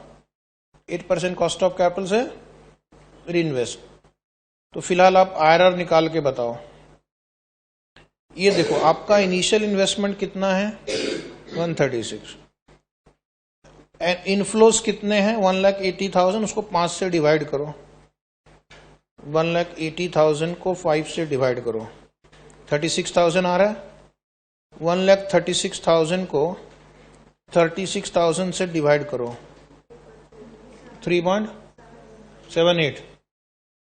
8% कॉस्ट ऑफ कैपिटल से री इन्वेस्ट। तो फिलहाल आप IRR निकाल के बताओ। ये देखो आपका इनिशियल इन्वेस्टमेंट कितना है? 136। एंड इनफ्लोस कितने हैं? 1,80,000। उसको 5 से डिवाइड करो। 1,80,000 को 5 से डिवाइड करो, 36,000 आ रहा है। 1,36,000 को 36,000 से डिवाइड करो, 3.78।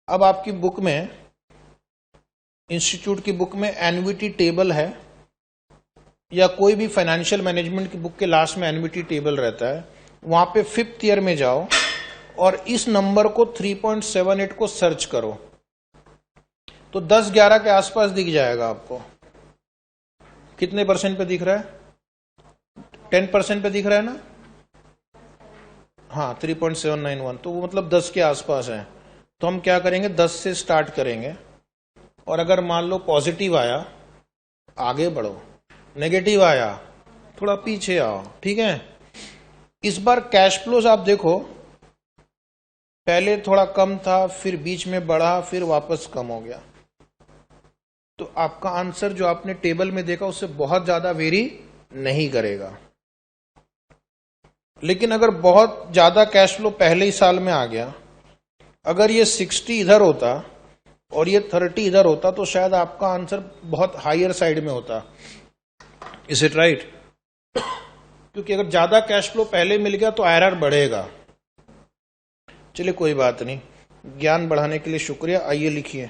अब आपकी बुक में, इंस्टीट्यूट की बुक में एन्युटी टेबल है, या कोई भी फाइनेंशियल मैनेजमेंट की बुक के लास्ट में एन्युटी टेबल रहता है, वहां पे 5th ईयर में जाओ और इस नंबर को 3.78 को सर्च करो, तो 10-11 के आसपास दिख जाएगा आपको। कितने परसेंट पे दिख रहा है? 10% पे दिख रहा है ना? हाँ, 3.791, तो वो मतलब 10 के आसपास है। तो हम क्या करेंगे, 10 से स्टार्ट करेंगे, और अगर मान लो पॉजिटिव आया आगे बढ़ो, नेगेटिव आया थोड़ा पीछे आओ। ठीक है, इस बार कैश फ्लोज आप देखो, पहले थोड़ा कम था, फिर बीच में बढ़ा, फिर वापस कम हो गया। तो आपका आंसर जो आपने टेबल में देखा उससे बहुत ज्यादा वेरी नहीं करेगा। लेकिन अगर बहुत ज्यादा कैश फ्लो पहले ही साल में आ गया, अगर ये 60 इधर होता और ये 30 इधर होता, तो शायद आपका आंसर बहुत हायर साइड में होता। Is it right? क्योंकि अगर ज्यादा कैश फ्लो पहले मिल गया तो IRR बढ़ेगा। चलिए कोई बात नहीं, ज्ञान बढ़ाने के लिए शुक्रिया। आइए लिखिए,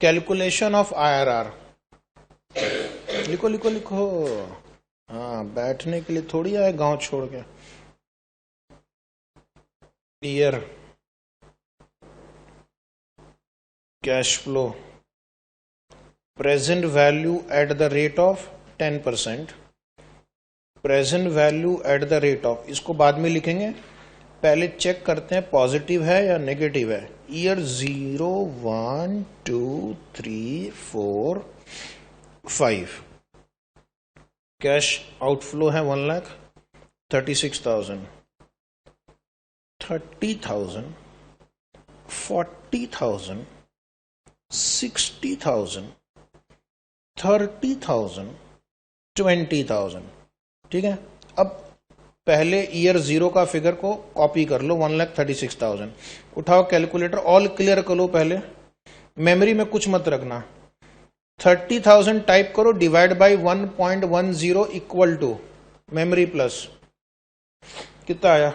कैलकुलेशन ऑफ IRR। लिखो लिखो लिखो। हाँ, बैठने के लिए थोड़ी आए गांव छोड़ के। Year cash flow, present value at the rate of 10%, present value at the rate of, इसको बाद में लिखेंगे, पहले चेक करते हैं पॉजिटिव है या नेगेटिव है। ईयर 0, 1, 2, 3, 4, 5। कैश आउटफ्लो है 1,36,000, 30,000, 40,000, 60,000, 30,000, 20,000, ठीक है। अब पहले ईयर 0 का फिगर को कॉपी कर लो, 1,36,000। उठाओ कैलकुलेटर, ऑल क्लियर कर लो पहले, मेमोरी में कुछ मत रखना। 30,000 टाइप करो, divide by 1.10 equal to memory plus, कितना आया?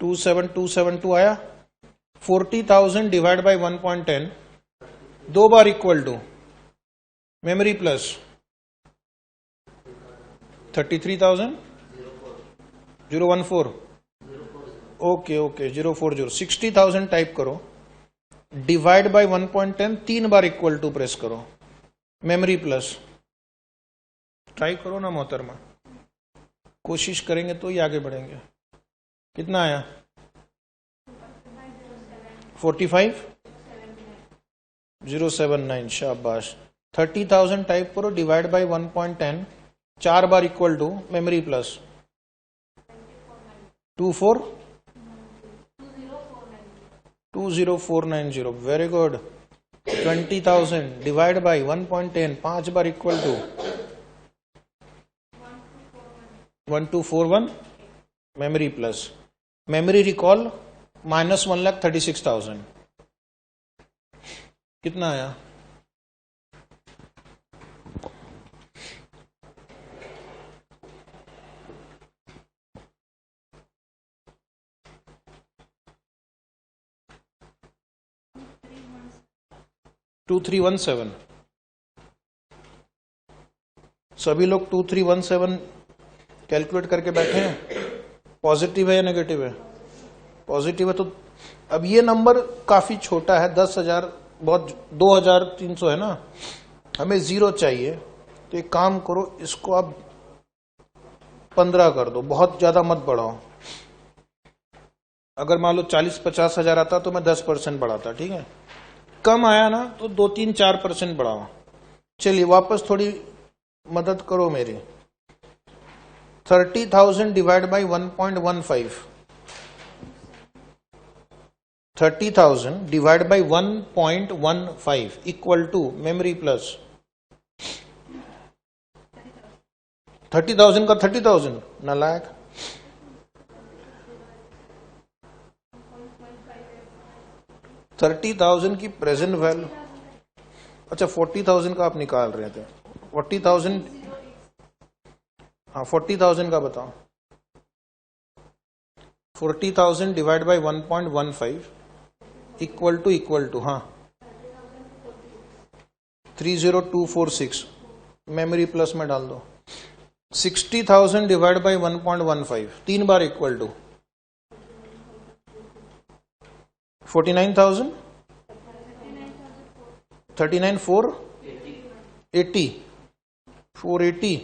27272 आया। 40,000 डिवाइड बाय 1.10 दो बार equal to memory plus 33,000 014, okay okay 040। 60,000 type करो, डिवाइड बाय 1.10 तीन बार इक्वल टू प्रेस करो, मेमोरी प्लस। ट्राई करो ना मोहतरमा, कोशिश करेंगे तो ही आगे बढ़ेंगे। कितना आया? 45,079, शाबाश। 30,000 टाइप करो, डिवाइड बाय 1.10 चार बार equal to memory plus 20490, very good. 20,000 divide by 1.10 पांच बार equal to 1241 memory plus. Memory recall minus 1,36,000, कितना आया? $2317। सभी लोग 2317 कैलकुलेट करके बैठे हैं। पॉजिटिव है या नेगेटिव है? पॉजिटिव है। तो अब ये नंबर काफी छोटा है, 10,000 बहुत, 2,300 है ना, हमें 0 चाहिए। तो एक काम करो, इसको आप 15 कर दो, बहुत ज्यादा मत बढ़ाओ। अगर मान लो 40-50 हजार आता तो मैं 10% बढ़ाता, ठीक है। कम आया ना तो 2-3-4% बढ़ाओ। चलिए वापस थोड़ी मदद करो मेरी। 30,000 divide by 1.15, 30,000 divide by 1.15 equal to memory plus 30,000 का 30,000, नालायक। $30,000 की प्रेजेंट वैल्यू, अच्छा 40,000 का आप निकाल रहे थे। 40,000, हाँ 40,000 का बताओ। 40,000 डिवाइड बाई 1.15 इक्वल टू हाँ 30246, मेमोरी प्लस में डाल दो। 60,000 डिवाइड बाई 1.15 तीन बार इक्वल टू 49,000, 39,480,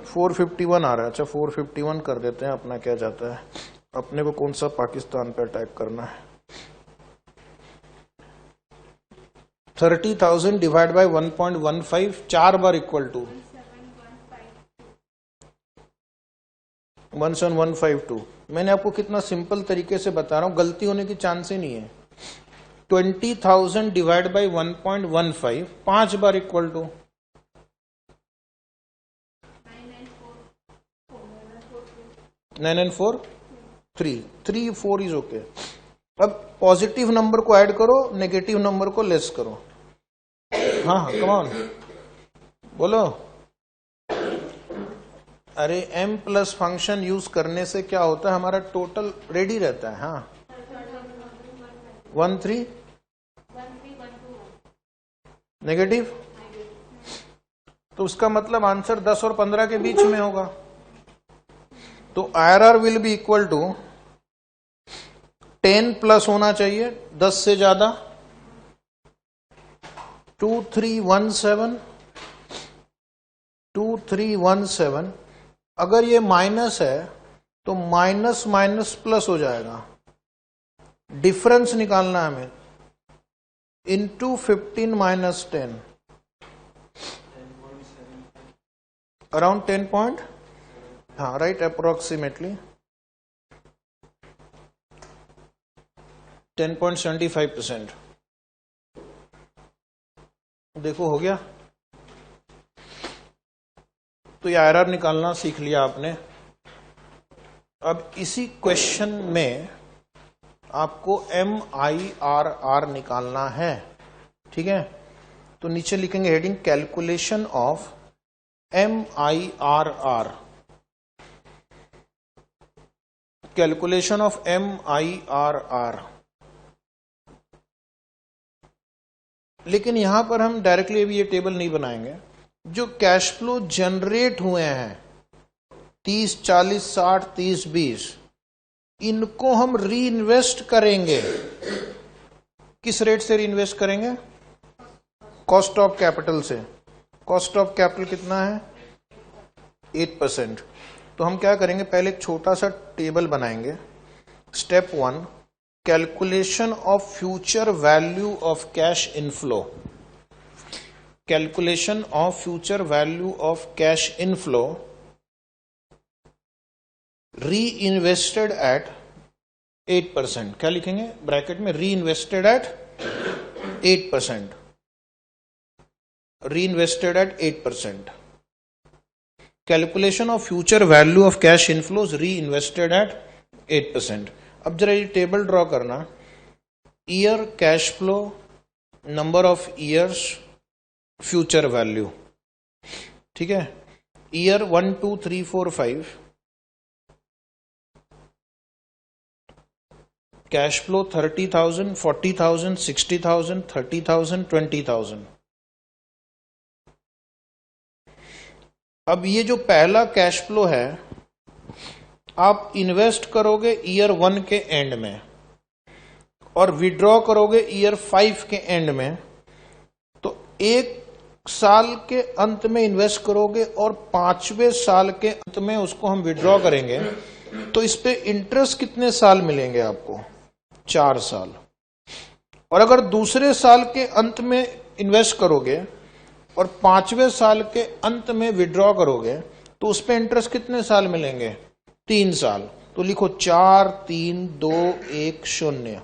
451 आ रहा है। अच्छा 451 कर देते हैं, अपना क्या जाता है, अपने को कौन सा पाकिस्तान पे अटैक करना है। 30,000 डिवाइड बाय 1.15 चार बार इक्वल टू 17152। मैंने आपको कितना सिंपल तरीके से बता रहा हूं, गलती होने की चांस ही नहीं है। 20,000 डिवाइड बाई 1.15 पांच बार इक्वल टू 994 इज ओके। अब पॉजिटिव नंबर को ऐड करो, नेगेटिव नंबर को लेस करो। हाँ हाँ कम ऑन बोलो। अरे m प्लस फंक्शन यूज करने से क्या होता है, हमारा टोटल रेडी रहता है। हाँ 13 नेगेटिव, तो उसका मतलब आंसर 10 और 15 के बीच में होगा। तो IRR will be equal to 10 plus होना चाहिए 10 से ज्यादा, 2317। अगर ये माइनस है तो माइनस माइनस प्लस हो जाएगा, डिफरेंस निकालना है हमें। इंटू 15 माइनस 10 अराउंड 10 पॉइंट, हाँ राइट, अप्रोक्सीमेटली। 10.75%। देखो हो गया। तो ये IRR निकालना सीख लिया आपने। अब इसी क्वेश्चन में आपको MIRR निकालना है, ठीक है। तो नीचे लिखेंगे heading calculation of MIRR, calculation of MIRR। लेकिन यहां पर हम डायरेक्टली अभी ये टेबल नहीं बनाएंगे। जो कैश फ्लो जनरेट हुए हैं 30, 40, 60, 30, 20, इनको हम री इन्वेस्ट करेंगे। किस रेट से री इन्वेस्ट करेंगे? कॉस्ट ऑफ कैपिटल से। कॉस्ट ऑफ कैपिटल कितना है? 8%। तो हम क्या करेंगे, पहले एक छोटा सा टेबल बनाएंगे। Step 1, calculation of future value of cash inflow. Calculation of future value of cash inflow री इन्वेस्टेड एट 8%। क्या लिखेंगे ब्रैकेट में? री इन्वेस्टेड एट 8%। री invested at 8%। Calculation of future value of cash inflows री इन्वेस्टेड एट 8%। अब जरा ये टेबल ड्रॉ करना। Year cash flow, number of years, future value, ठीक है। Year 1, 2, 3, 4, 5, cash flow 30,000, 40,000, 60,000, 30,000, 20,000। अब ये जो पहला कैश फ्लो है आप इन्वेस्ट करोगे ईयर 1 के एंड में और विड्रॉ करोगे ईयर 5 के एंड में। तो एक साल के अंत में इन्वेस्ट करोगे और 5वें साल के अंत में उसको हम विड्रॉ करेंगे। तो इस पे इंटरेस्ट कितने साल मिलेंगे आपको? 4 साल। और अगर दूसरे साल के अंत में इन्वेस्ट करोगे और 5वें साल के अंत में विड्रॉ करोगे तो उस पे इंटरेस्ट कितने साल मिलेंगे? 3 साल। तो लिखो 4, 3, 2, 1, 0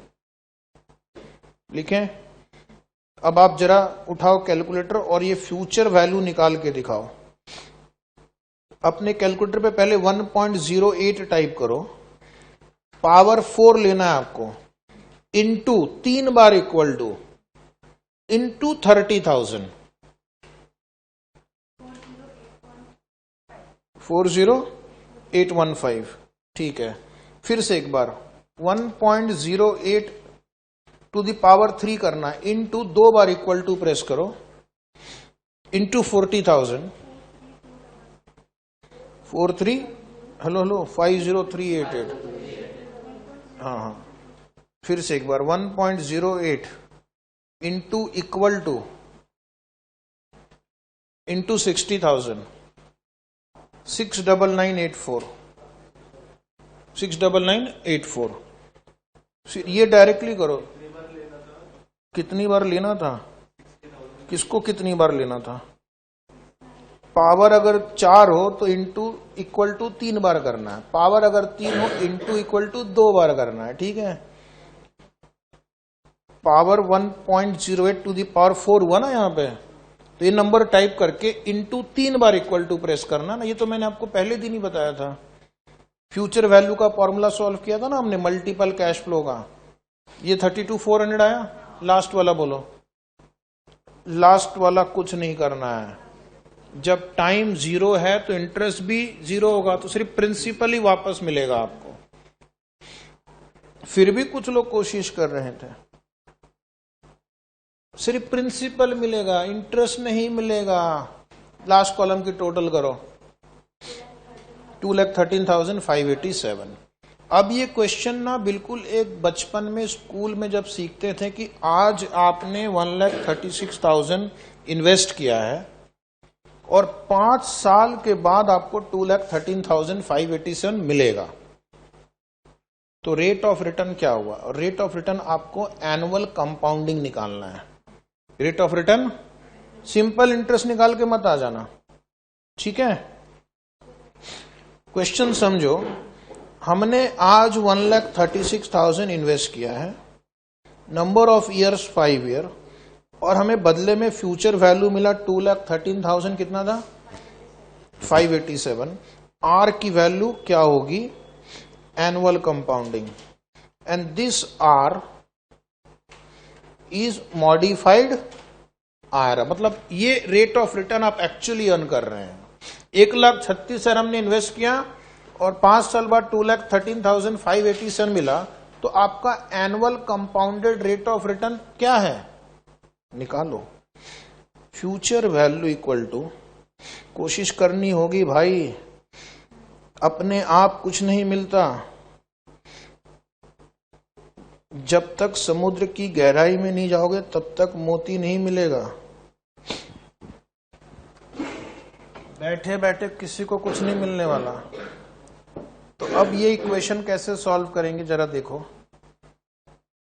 लिखें। अब आप जरा उठाओ कैलकुलेटर और ये फ्यूचर वैल्यू निकाल के दिखाओ। अपने कैलकुलेटर पे पहले 1.08 टाइप करो, पावर 4 लेना है आपको, इंटू 3 बार इक्वल टू इंटू 30,000, 40815। ठीक है, फिर से एक बार 1.08 टू द पावर 3 करना है, इंटू 2 बार इक्वल टू प्रेस करो, इंटू 40,000, 43, हेलो 50388। हाँ, फिर से एक बार 1.08 इंटू इक्वल टू इंटू 60,000, 69984, 69984। ये डायरेक्टली करो। कितनी बार लेना था? किसको कितनी बार लेना था? पावर अगर 4 हो तो इंटू इक्वल टू 3 बार करना है, पावर अगर 3 हो इंटू इक्वल टू 2 बार करना है। ठीक है, पावर 1.08 टू दी पावर 4 हुआ ना यहाँ पे, तो ये नंबर टाइप करके इंटू 3 बार इक्वल टू प्रेस करना ना। ये तो मैंने आपको पहले दिन ही बताया था। फ्यूचर वैल्यू का फॉर्मूला सॉल्व किया था ना हमने, मल्टीपल कैश फ्लो का। ये 32,400 आया। लास्ट वाला बोलो। लास्ट वाला कुछ नहीं करना है। जब टाइम 0 है तो इंटरेस्ट भी 0 होगा, तो सिर्फ प्रिंसिपल ही वापस मिलेगा आपको। फिर भी कुछ लोग कोशिश कर रहे थे, सिर्फ प्रिंसिपल मिलेगा, इंटरेस्ट नहीं मिलेगा। लास्ट कॉलम की टोटल करो, 2,13,587। अब ये क्वेश्चन ना बिल्कुल एक बचपन में स्कूल में जब सीखते थे कि आज आपने 1,36,000 इन्वेस्ट किया है और 5 साल के बाद आपको 2,13,587 मिलेगा, तो रेट ऑफ रिटर्न क्या हुआ? रेट ऑफ रिटर्न आपको एनुअल कंपाउंडिंग निकालना है। Rate of return simple interest निकाल के मत आ जाना, ठीक है। क्वेश्चन समझो, हमने आज 1,36,000 इन्वेस्ट किया है नंबर ऑफ ईयर्स 5 ईयर, और हमें बदले में फ्यूचर वैल्यू मिला 2,13,000, कितना था 587। आर की वैल्यू क्या होगी, annual compounding, and this R is modified R, मतलब ये रेट ऑफ रिटर्न आप एक्चुअली अर्न कर रहे हैं। 1,36,000 हमने इन्वेस्ट किया और 5 साल बाद 2,13,587 मिला, तो आपका annual compounded rate of return क्या है, निकालो। फ्यूचर वैल्यू इक्वल टू, कोशिश करनी होगी भाई, अपने आप कुछ नहीं मिलता। जब तक समुद्र की गहराई में नहीं जाओगे तब तक मोती नहीं मिलेगा। बैठे बैठे किसी को कुछ नहीं मिलने वाला। तो अब ये इक्वेशन कैसे सॉल्व करेंगे जरा देखो।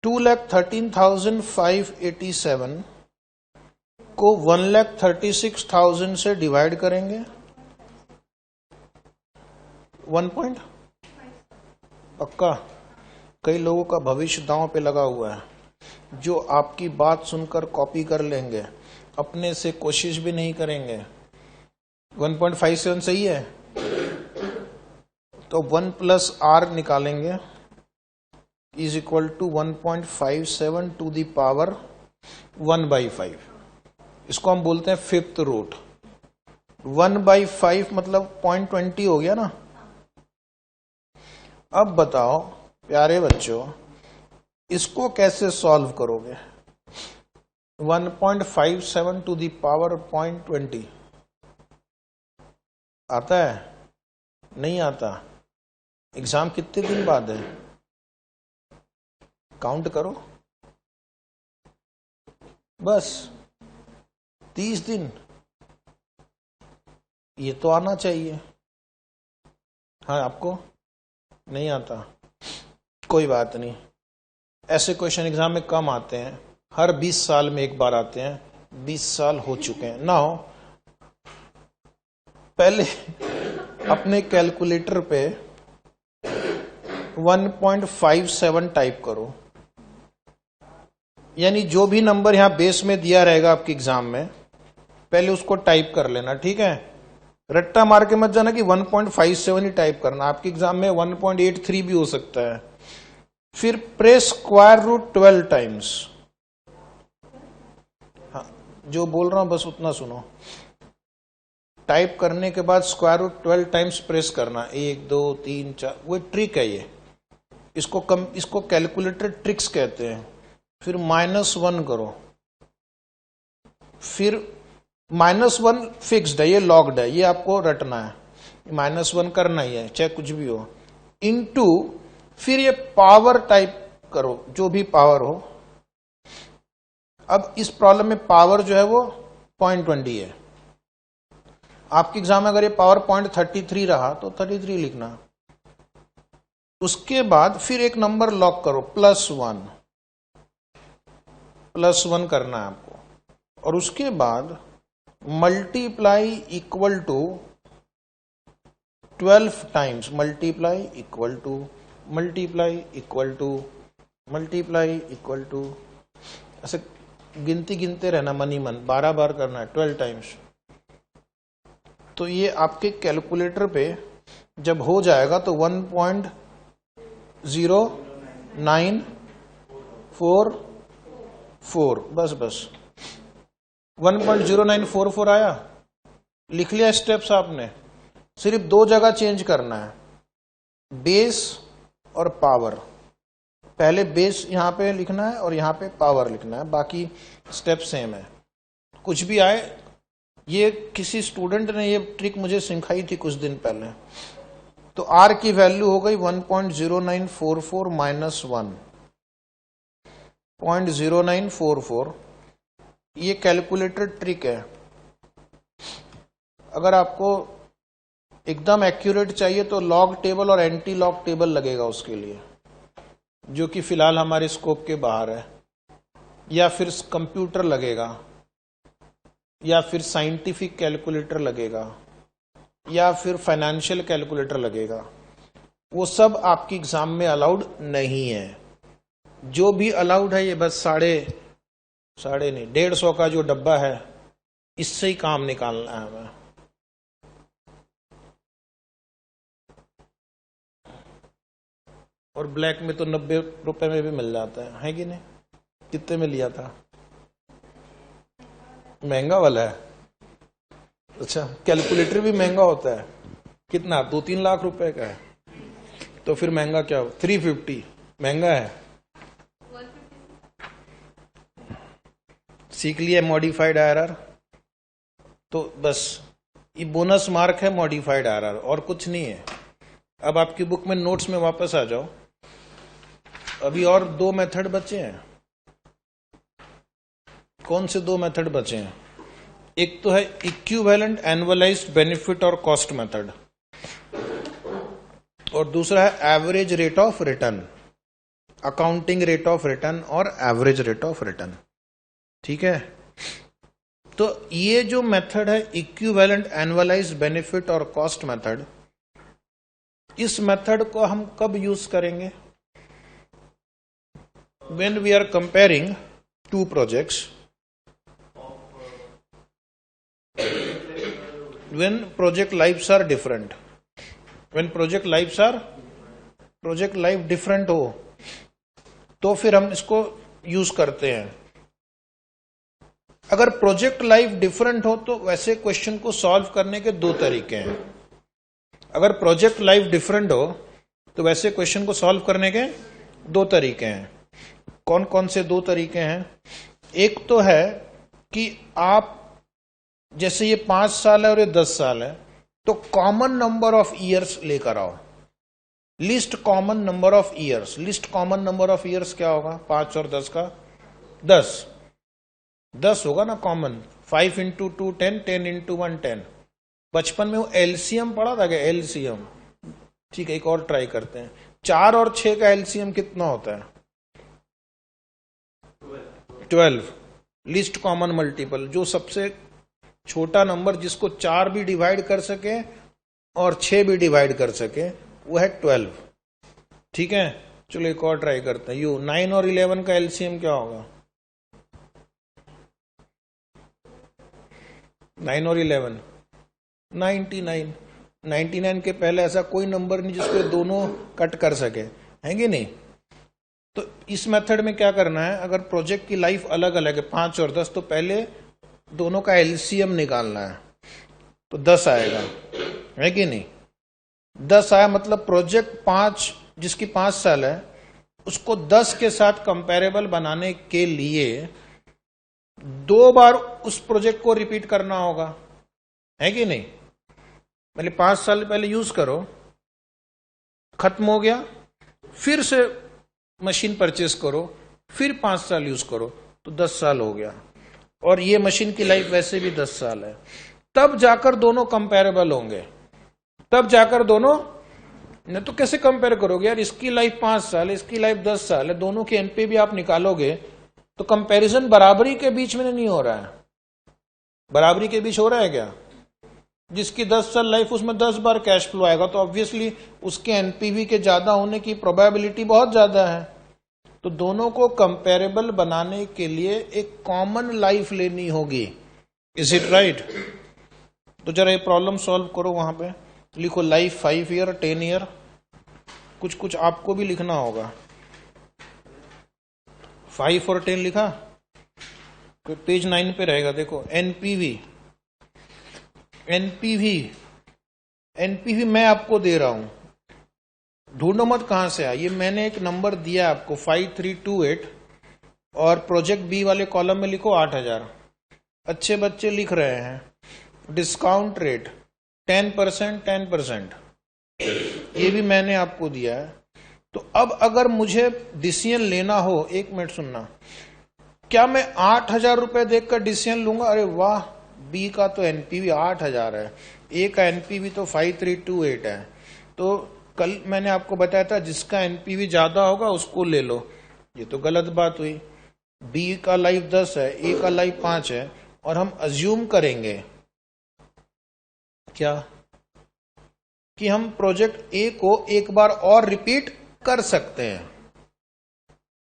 2,13,587 को 1,36,000 से डिवाइड करेंगे 1 पॉइंट, पक्का। कई लोगों का भविष्य दांव पे लगा हुआ है, जो आपकी बात सुनकर कॉपी कर लेंगे, अपने से कोशिश भी नहीं करेंगे। 1.57 सही है, तो 1 प्लस आर निकालेंगे is equal to 1.57 to the power 1/5। इसको हम बोलते हैं फिफ्थ रूट। 1/5 मतलब 0.20 हो गया ना। अब बताओ प्यारे बच्चों, इसको कैसे सॉल्व करोगे। 1.57 टू द पावर 0.20 आता है, नहीं आता। एग्जाम कितने दिन बाद है, काउंट करो, बस 30 दिन। ये तो आना चाहिए। हाँ, आपको नहीं आता, कोई बात नहीं। ऐसे क्वेश्चन एग्जाम में कम आते हैं, हर 20 साल में एक बार आते हैं। 20 साल हो चुके हैं ना। हो पहले अपने कैलकुलेटर पे 1.57 टाइप करो, यानी जो भी नंबर यहां बेस में दिया रहेगा आपके एग्जाम में, पहले उसको टाइप कर लेना, ठीक है। रट्टा मार के मत जाना कि 1.57 ही टाइप करना, आपके एग्जाम में 1.83 भी हो सकता है। फिर प्रेस स्क्वायर रूट 12 टाइम्स। हाँ, जो बोल रहा हूं बस उतना सुनो। टाइप करने के बाद स्क्वायर रूट 12 टाइम्स प्रेस करना, 1 2 3 4, वो ट्रिक है ये। इसको कैलकुलेटर ट्रिक्स कहते हैं। फिर -1 करो, फिर -1 फिक्स्ड है, ये लॉग्ड है, ये आपको रटना है। -1 करना ही है, चाहे कुछ भी हो। इनटू फिर ये पावर टाइप करो, जो भी पावर हो। अब इस प्रॉब्लम में पावर जो है वो 0.20 है। आपके एग्जाम में अगर ये पावर 0.33 रहा तो 33 लिखना। उसके बाद फिर एक नंबर लॉक करो, +1 करना है आपको। और उसके बाद multiply equal to 12 times, multiply equal to multiply equal to multiply equal to, ऐसे गिनते रहना मन ही मन, 12 बार करना है, 12 टाइम्स। तो ये आपके कैलकुलेटर पे जब हो जाएगा तो 1.0944, बस 1.0944 आया, लिख लिया स्टेप्स आपने। सिर्फ 2 जगह चेंज करना है, बेस और पावर। पहले बेस यहां पे लिखना है और यहां पे पावर लिखना है, बाकी स्टेप सेम है। कुछ भी आए, ये किसी स्टूडेंट ने ये ट्रिक मुझे सिखाई थी कुछ दिन पहले। तो आर की वैल्यू हो गई 1.0944 -1, 0.0944। ये कैलकुलेटर ट्रिक है। अगर आपको एकदम एक्यूरेट चाहिए तो लॉग टेबल और एंटी लॉग टेबल लगेगा उसके लिए, जो कि फिलहाल हमारे स्कोप के बाहर है। या फिर कंप्यूटर लगेगा, या फिर साइंटिफिक कैलकुलेटर लगेगा, या फिर फाइनेंशियल कैलकुलेटर लगेगा। वो सब आपकी एग्जाम में अलाउड नहीं है। जो भी अलाउड है ये बस साढ़े नहीं 150 का जो डब्बा है इससे ही काम निकालना है हमें। और ब्लैक में तो 90 रुपए में भी मिल जाता है कि नहीं? कितने में लिया था? महंगा वाला है। अच्छा, कैलकुलेटर भी महंगा होता है। कितना? 2-3 लाख रुपए का है। तो फिर महंगा क्या हो? 350 महंगा है। सीख लिया मॉडिफाइड आरआर, तो बस ये बोनस मार्क है मॉडिफाइड आरआर, और कुछ नहीं है। अब आपकी बुक में नोट्स में वापस आ जाओ। अभी और 2 मेथड बचे हैं। कौन से 2 मेथड बचे हैं? एक तो है इक्विवेलेंट एनुअलाइज्ड बेनिफिट और कॉस्ट मेथड, और दूसरा है average rate of return, accounting rate of return और एवरेज रेट ऑफ रिटर्न। ठीक है, तो ये जो मेथड है इक्विवेलेंट एनुअलाइज्ड बेनिफिट और कॉस्ट मेथड, इस मेथड को हम कब यूज करेंगे? When we are comparing 2 projects, when project lives are different, when project life different हो तो फिर हम इसको यूज करते हैं। अगर प्रोजेक्ट लाइफ डिफरेंट हो तो वैसे क्वेश्चन को सॉल्व करने के 2 तरीके हैं। अगर प्रोजेक्ट लाइफ डिफरेंट हो तो वैसे क्वेश्चन को सॉल्व करने के 2 तरीके हैं। कौन कौन से 2 तरीके हैं? एक तो है कि आप जैसे ये 5 साल है और ये 10 साल है, तो कॉमन नंबर ऑफ ईयर्स लेकर आओ। List common number of years. List common number of years क्या होगा? 5 और 10 का 10 होगा ना कॉमन। 5 into 2 10, 10 into 1 10। बचपन में वो एलसीएम पढ़ा था क्या? एलसीएम। ठीक है, एक और ट्राई करते हैं। 4 और 6 का एलसीएम कितना होता है? 12। लिस्ट कॉमन मल्टीपल, जो सबसे छोटा नंबर जिसको 4 भी डिवाइड कर सके और 6 भी डिवाइड कर सके, वो है 12। ठीक है, चलो एक और ट्राई करते हैं। 9 और 11 का एलसीएम क्या होगा? 9 और 11 99। 99 के पहले ऐसा कोई नंबर नहीं जिसको दोनों कट कर सके, है कि नहीं? तो इस मेथड में क्या करना है, अगर प्रोजेक्ट की लाइफ अलग अलग है 5 और 10, तो पहले दोनों का एलसीएम निकालना है। तो 10 आएगा, है कि नहीं? 10 आया मतलब प्रोजेक्ट 5 जिसकी 5 साल है उसको 10 के साथ कंपैरेबल बनाने के लिए 2 बार उस प्रोजेक्ट को रिपीट करना होगा, है कि नहीं? पहले 5 साल पहले यूज करो, खत्म हो गया, फिर से मशीन परचेस करो, फिर 5 साल यूज करो, तो 10 साल हो गया। और ये मशीन की लाइफ वैसे भी 10 साल है। तब जाकर दोनों कंपैरेबल होंगे, तब जाकर दोनों, नहीं तो कैसे कंपेयर करोगे यार? इसकी लाइफ 5 साल है, इसकी लाइफ 10 साल है, दोनों के एनपी भी आप निकालोगे तो कंपैरिजन बराबरी के बीच में नहीं हो रहा है। बराबरी के बीच हो रहा है क्या? जिसकी 10 साल लाइफ उसमें 10 बार कैश फ्लो आएगा, तो ऑब्वियसली उसके एनपीवी के ज्यादा होने की प्रोबेबिलिटी बहुत ज्यादा है। तो दोनों को कंपेरेबल बनाने के लिए एक कॉमन लाइफ लेनी होगी। Is it right? तो जरा ये प्रॉब्लम सॉल्व करो। वहां पे लिखो लाइफ 5 ईयर 10 ईयर, कुछ कुछ आपको भी लिखना होगा। 5 और 10 लिखा? पेज 9 पे रहेगा, देखो एनपीवी। एनपीवी मैं आपको दे रहा हूं, ढूंढो मत कहां से आया। ये मैंने एक नंबर दिया आपको 5328, और प्रोजेक्ट बी वाले कॉलम में लिखो 8000। अच्छे बच्चे लिख रहे हैं। डिस्काउंट रेट 10%, 10%, ये भी मैंने आपको दिया है। तो अब अगर मुझे डिसीजन लेना हो, 1 मिनट सुनना, क्या मैं 8000 रुपए देखकर डिसीजन लूंगा? अरे वाह, बी का तो एनपीवी 8000 है, ए का एनपीवी तो 5328 है। तो कल मैंने आपको बताया था जिसका एनपीवी ज्यादा होगा उसको ले लो। ये तो गलत बात हुई। बी का लाइफ 10 है, ए का लाइफ 5 है, और हम अज्यूम करेंगे क्या कि हम प्रोजेक्ट ए को एक बार और रिपीट कर सकते हैं।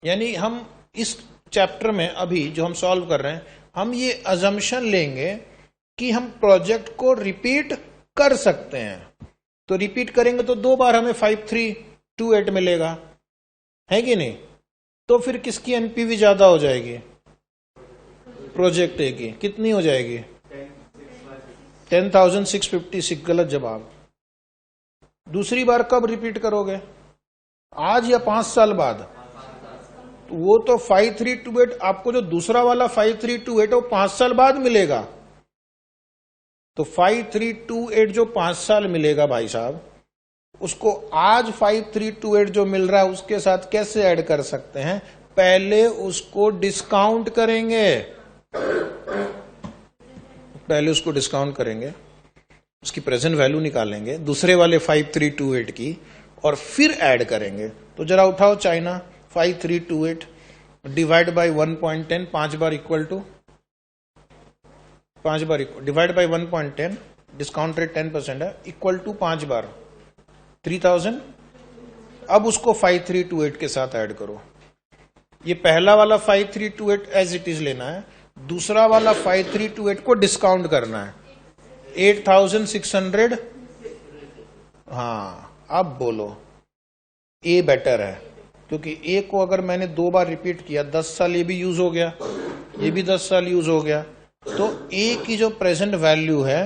यानी हम इस चैप्टर में अभी जो हम सॉल्व कर रहे हैं, हम ये अजम्पशन लेंगे कि हम प्रोजेक्ट को रिपीट कर सकते हैं। तो रिपीट करेंगे तो 2 बार हमें 5328 मिलेगा, है कि नहीं? तो फिर किसकी एनपीवी ज्यादा हो जाएगी? प्रोजेक्ट ए की। कितनी हो जाएगी? 10,656। गलत जवाब। दूसरी बार कब रिपीट करोगे? आज या 5 साल बाद? वो तो 5328, आपको जो दूसरा वाला 5328 वो 5 साल बाद मिलेगा। तो 5328 जो 5 साल मिलेगा भाई साहब, उसको आज 5328 जो मिल रहा है उसके साथ कैसे ऐड कर सकते हैं? पहले उसको डिस्काउंट करेंगे, उसकी प्रेजेंट वैल्यू निकालेंगे दूसरे वाले 5328 की, और फिर ऐड करेंगे। तो जरा उठाओ चाइना, 5328 डिवाइड बाय 1.10, 5 बार इक्वल टू 5 बार डिवाइड बाय 1.10, डिस्काउंट रेट 10% है, इक्वल टू 5 बार 3000। अब उसको 5328 के साथ ऐड करो। ये पहला वाला 5328 एज इट इज लेना है, दूसरा वाला 5328 को डिस्काउंट करना है 8600। हाँ, अब बोलो ए बेटर है, क्योंकि ए को अगर मैंने 2 बार रिपीट किया, 10 साल ये भी यूज हो गया, ये भी 10 साल यूज हो गया। तो ए की जो प्रेजेंट वैल्यू है,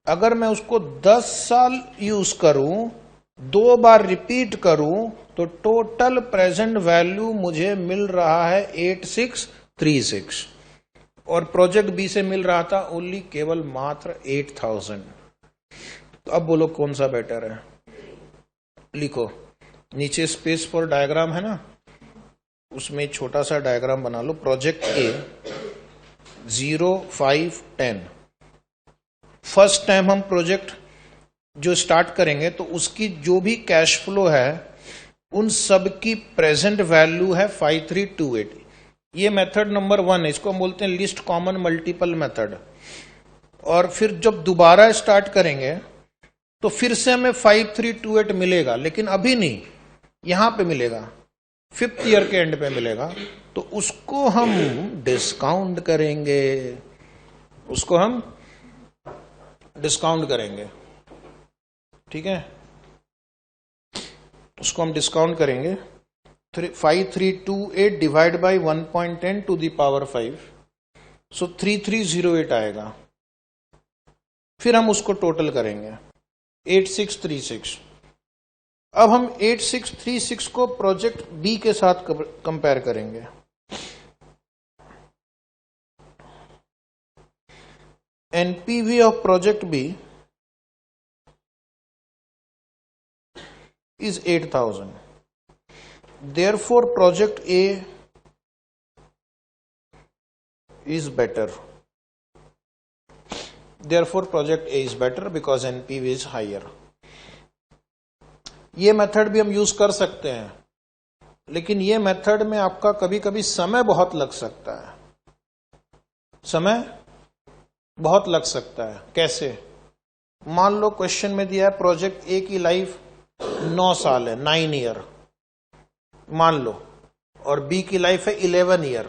अगर मैं उसको 10 साल यूज करूं, 2 बार रिपीट करूं, तो टोटल प्रेजेंट वैल्यू मुझे मिल रहा है 8636, और प्रोजेक्ट बी से मिल रहा था ओनली केवल मात्र 8000। तो अब बोलो कौन सा बेटर है? लिखो नीचे स्पेस फॉर डायग्राम है ना, उसमें छोटा सा डायग्राम बना लो। Project A 0, 5, 10। फर्स्ट टाइम हम प्रोजेक्ट जो स्टार्ट करेंगे तो उसकी जो भी कैश फ्लो है उन सब की प्रेजेंट वैल्यू है 5328। ये मेथड नंबर 1 है, इसको हम बोलते हैं लिस्ट कॉमन मल्टीपल मेथड। और फिर जब दोबारा स्टार्ट करेंगे तो फिर से हमें 5328 मिलेगा, लेकिन अभी नहीं, यहां पे मिलेगा, 5th ईयर के एंड पे मिलेगा। तो उसको हम डिस्काउंट करेंगे, ठीक है? उसको हम डिस्काउंट करेंगे। 5328 divide by 1.10 to the power 5, so 3308 आएगा। फिर हम उसको टोटल करेंगे 8636। अब हम 8636 को प्रोजेक्ट बी के साथ कंपेयर करेंगे। NPV of project B is 8000. Therefore, project A is better. Because NPV is higher. ये मेथड भी हम यूज कर सकते हैं, लेकिन ये मेथड में आपका कभी कभी समय बहुत लग सकता है। कैसे? मान लो क्वेश्चन में दिया है प्रोजेक्ट ए की लाइफ 9 साल है, 9 ईयर मान लो, और बी की लाइफ है 11 ईयर।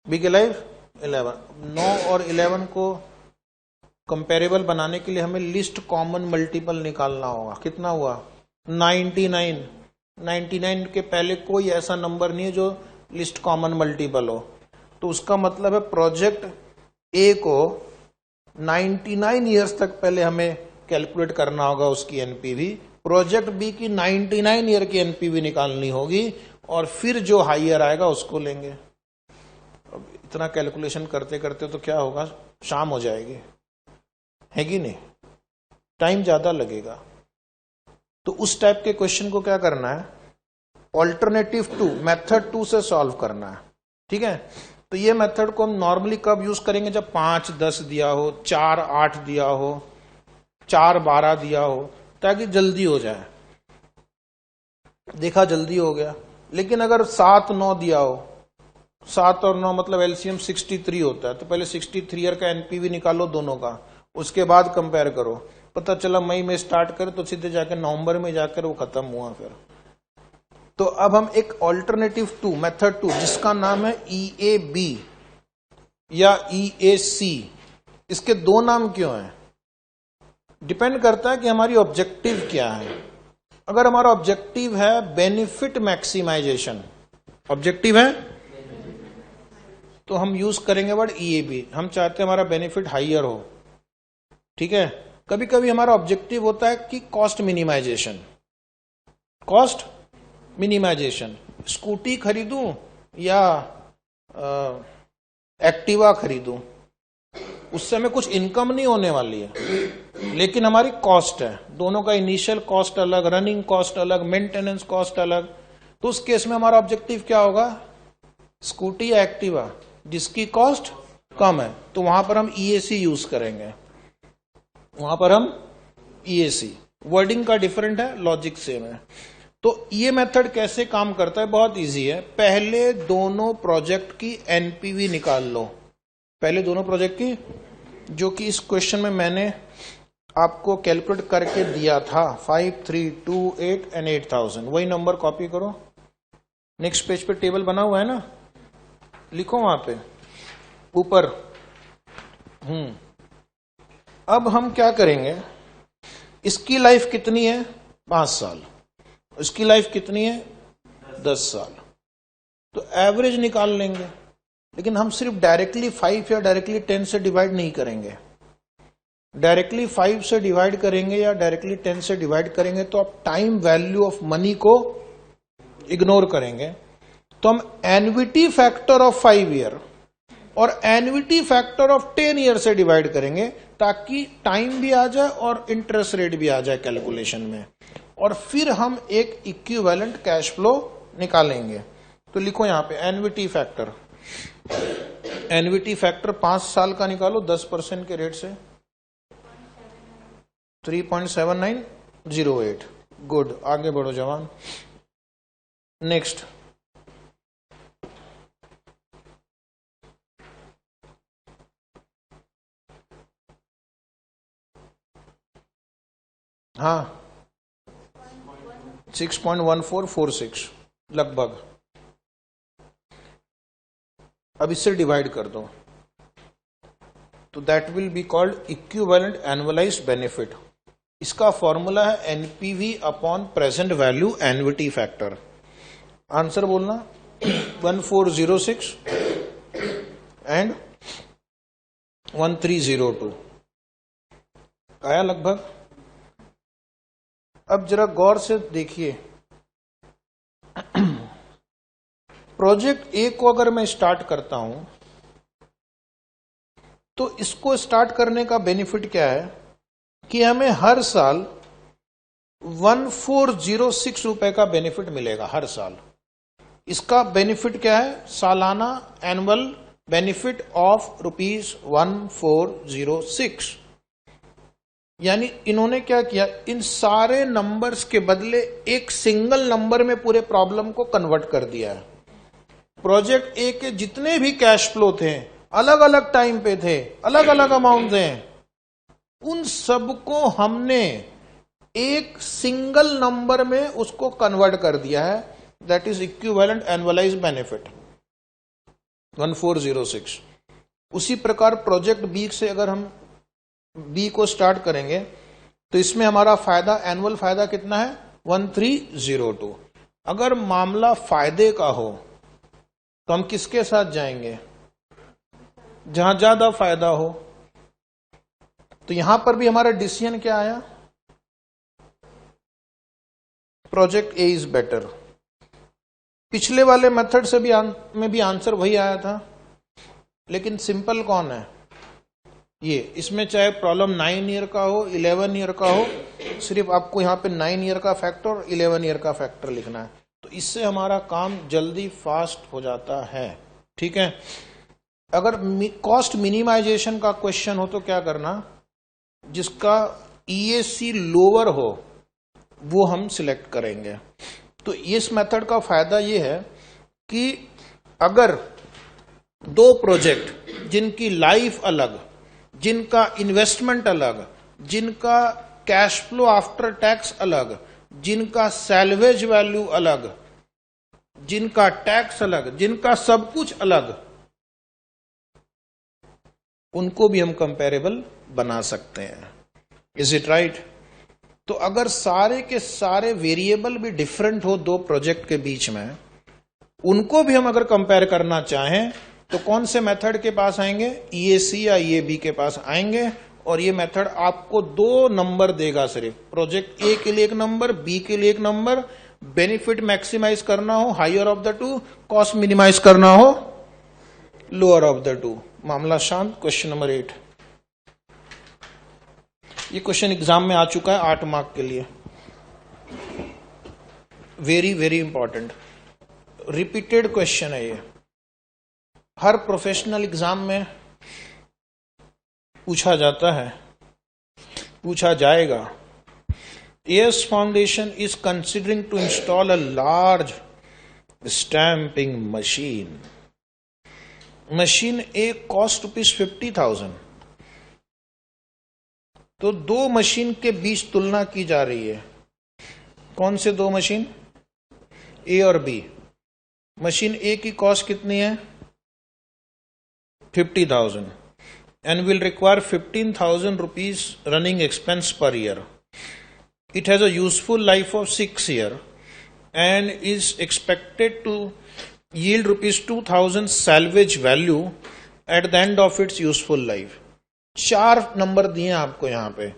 बी की लाइफ 11, 9 और 11 को कंपेरेबल बनाने के लिए हमें लिस्ट कॉमन मल्टीपल निकालना होगा। कितना हुआ? 99। 99 के पहले कोई ऐसा नंबर नहीं है जो लिस्ट कॉमन मल्टीपल हो। तो उसका मतलब है प्रोजेक्ट ए को 99 ईयर्स तक पहले हमें कैलकुलेट करना होगा उसकी एनपीवी। प्रोजेक्ट बी की 99 ईयर की एनपीवी निकालनी होगी, और फिर जो हाईयर आएगा उसको लेंगे। अब इतना कैलकुलेशन करते करते तो क्या होगा, शाम हो जाएगी, है कि नहीं? टाइम ज्यादा लगेगा। तो उस टाइप के क्वेश्चन को क्या करना है, ऑल्टरनेटिव 2 मेथड 2 से सॉल्व करना है। ठीक है, तो ये मेथड को हम नॉर्मली कब यूज करेंगे, जब 5 10 दिया हो, 4 8 दिया हो, 4 12 दिया हो, ताकि जल्दी हो जाए। देखा जल्दी हो गया। लेकिन अगर 7 9 दिया हो, 7 और 9 मतलब एलसीएम 63 होता है, तो पहले 63 ईयर का एनपीवी निकालो दोनों का, उसके बाद कंपेयर करो। पता चला मई में स्टार्ट करे तो सीधे जाकर नवंबर में जाकर वो खत्म हुआ। फिर तो अब हम एक ऑल्टरनेटिव टू मेथड टू जिसका नाम है EAB या EAC, इसके दो नाम क्यों हैं? डिपेंड करता है कि हमारी ऑब्जेक्टिव क्या है। अगर हमारा ऑब्जेक्टिव है बेनिफिट मैक्सिमाइजेशन, ऑब्जेक्टिव है तो हम यूज करेंगे वर्ड EAB। हम चाहते हैं हमारा बेनिफिट हाइयर हो, ठीक है। कभी कभी हमारा ऑब्जेक्टिव होता है कि cost minimisation, cost minimisation, Scooty खरीदूं या एक्टिवा खरीदूं, उससे हमें कुछ इनकम नहीं होने वाली है, लेकिन हमारी कॉस्ट है, दोनों का इनिशियल कॉस्ट अलग, रनिंग कॉस्ट अलग, मेंटेनेंस कॉस्ट अलग। तो उस केस में हमारा ऑब्जेक्टिव क्या होगा? स्कूटी या एक्टिवा जिसकी कॉस्ट कम है, तो वहां पर हम EAC यूज करेंगे, वहां पर हम EAC। वर्डिंग का डिफरेंट है, लॉजिक सेम है। तो ये मेथड कैसे काम करता है? बहुत इजी है। पहले दोनों प्रोजेक्ट की NPV निकाल लो, पहले दोनों प्रोजेक्ट की, जो कि इस क्वेश्चन में मैंने आपको कैलकुलेट करके दिया था, 5, 3, 2, 8 एंड 8000। वही नंबर कॉपी करो, नेक्स्ट पेज पे टेबल बना हुआ है ना, लिखो वहां पे ऊपर। अब हम क्या करेंगे, इसकी लाइफ कितनी है? 5 साल, इसकी लाइफ कितनी है? 10 साल। तो एवरेज निकाल लेंगे, लेकिन हम सिर्फ डायरेक्टली 5 या डायरेक्टली 10 से डिवाइड नहीं करेंगे। डायरेक्टली 5 से डिवाइड करेंगे या डायरेक्टली 10 से डिवाइड करेंगे तो आप टाइम वैल्यू ऑफ मनी को इग्नोर करेंगे। तो हम एन्युटी फैक्टर ऑफ 5 ईयर और एन्युटी फैक्टर ऑफ 10 ईयर से डिवाइड करेंगे, ताकि टाइम भी आ जाए और इंटरेस्ट रेट भी आ जाए कैलकुलेशन में, और फिर हम एक इक्विवेलेंट कैश फ्लो निकालेंगे। तो लिखो यहां पे एन्युटी फैक्टर। एन्युटी फैक्टर 5 साल का निकालो 10% के रेट से, 3.7908। गुड, आगे बढ़ो जवान। नेक्स्ट, हाँ 6.1446 लगभग। अब इससे डिवाइड कर दो, तो that will be called equivalent annualised benefit. इसका फॉर्मूला है NPV upon present value annuity factor. Answer बोलना 1406 एंड 1302 आया लगभग। अब जरा गौर से देखिए, प्रोजेक्ट A को अगर मैं स्टार्ट करता हूं तो इसको स्टार्ट करने का बेनिफिट क्या है कि हमें हर साल 1406 रुपए का बेनिफिट मिलेगा हर साल। इसका बेनिफिट क्या है? सालाना एनुअल बेनिफिट ऑफ ₹1406। यानी इन्होंने क्या किया, इन सारे नंबर्स के बदले एक सिंगल नंबर में पूरे प्रॉब्लम को कन्वर्ट कर दिया है। प्रोजेक्ट ए के जितने भी कैश फ्लो थे, अलग अलग टाइम पे थे, अलग अलग अमाउंट थे, उन सबको हमने एक सिंगल नंबर में उसको कन्वर्ट कर दिया है। That is equivalent annualised benefit 1406। उसी प्रकार प्रोजेक्ट बी से अगर हम बी को स्टार्ट करेंगे तो इसमें हमारा फायदा, एनुअल फायदा कितना है? 1302। अगर मामला फायदे का हो तो हम किसके साथ जाएंगे? जहां ज्यादा फायदा हो। तो यहां पर भी हमारा डिसीजन क्या आया? Project A is better. पिछले वाले मेथड से में भी आंसर वही आया था, लेकिन सिंपल कौन है? ये। इसमें चाहे प्रॉब्लम 9 ईयर का हो, 11 ईयर का हो, सिर्फ आपको यहां पे 9 ईयर का फैक्टर और 11 ईयर का फैक्टर लिखना है। तो इससे हमारा काम जल्दी फास्ट हो जाता है, ठीक है। अगर कॉस्ट मिनिमाइजेशन का क्वेश्चन हो तो क्या करना? जिसका EAC लोअर हो वो हम सिलेक्ट करेंगे। तो इस मेथड का फायदा ये है कि अगर दो प्रोजेक्ट जिनकी लाइफ अलग, जिनका इन्वेस्टमेंट अलग, जिनका कैश फ्लो आफ्टर टैक्स अलग, जिनका सैल्वेज वैल्यू अलग, जिनका टैक्स अलग, जिनका सब कुछ अलग, उनको भी हम कंपेरेबल बना सकते हैं। Is it right? तो अगर सारे के सारे वेरिएबल भी डिफरेंट हो दो प्रोजेक्ट के बीच में, उनको भी हम अगर कंपेयर करना चाहें तो कौन से मेथड के पास आएंगे? ईएसी या ईएबी के पास आएंगे, और ये मेथड आपको दो नंबर देगा सिर्फ। प्रोजेक्ट ए के लिए एक नंबर, बी के लिए एक नंबर। बेनिफिट मैक्सिमाइज करना हो higher of the two, cost minimise करना हो लोअर ऑफ द टू। मामला शांत। Question number 8। ये क्वेश्चन एग्जाम में आ चुका है 8 मार्क के लिए। Very very important, repeated question है ये, हर प्रोफेशनल एग्जाम में पूछा जाता है, पूछा जाएगा। AS Foundation is considering to install a large stamping machine. Machine A cost ₹50,000. तो दो मशीन के बीच तुलना की जा रही है। कौन से दो मशीन? ए और बी। मशीन ए की कॉस्ट कितनी है? 50,000 and will require 15,000 rupees running expense per year. It has a useful life of 6 years and is expected to yield ₹2,000 salvage value at the end of its useful life. 4 number दिए आपको यहाँ पे।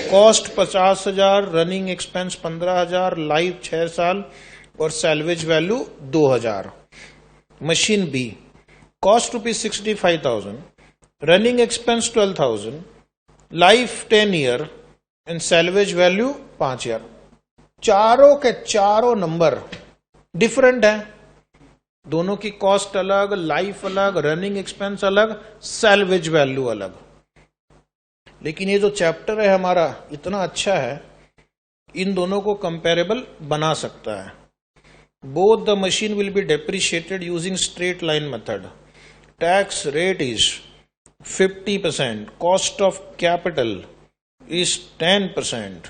Cost 50,000, running expense 15,000, life 6 साल और salvage value 2,000। Machine B, cost ₹65,000, running expense 12,000, life 10 year and salvage value 5,000। चारों के चारों number different है। दोनों की कॉस्ट अलग, लाइफ अलग, रनिंग एक्सपेंस अलग, सैल्वेज वैल्यू अलग। लेकिन ये जो चैप्टर है हमारा इतना अच्छा है, इन दोनों को कंपेरेबल बना सकता है। Both the machine will be depreciated using straight line method. Tax rate is 50%, cost of capital is 10%.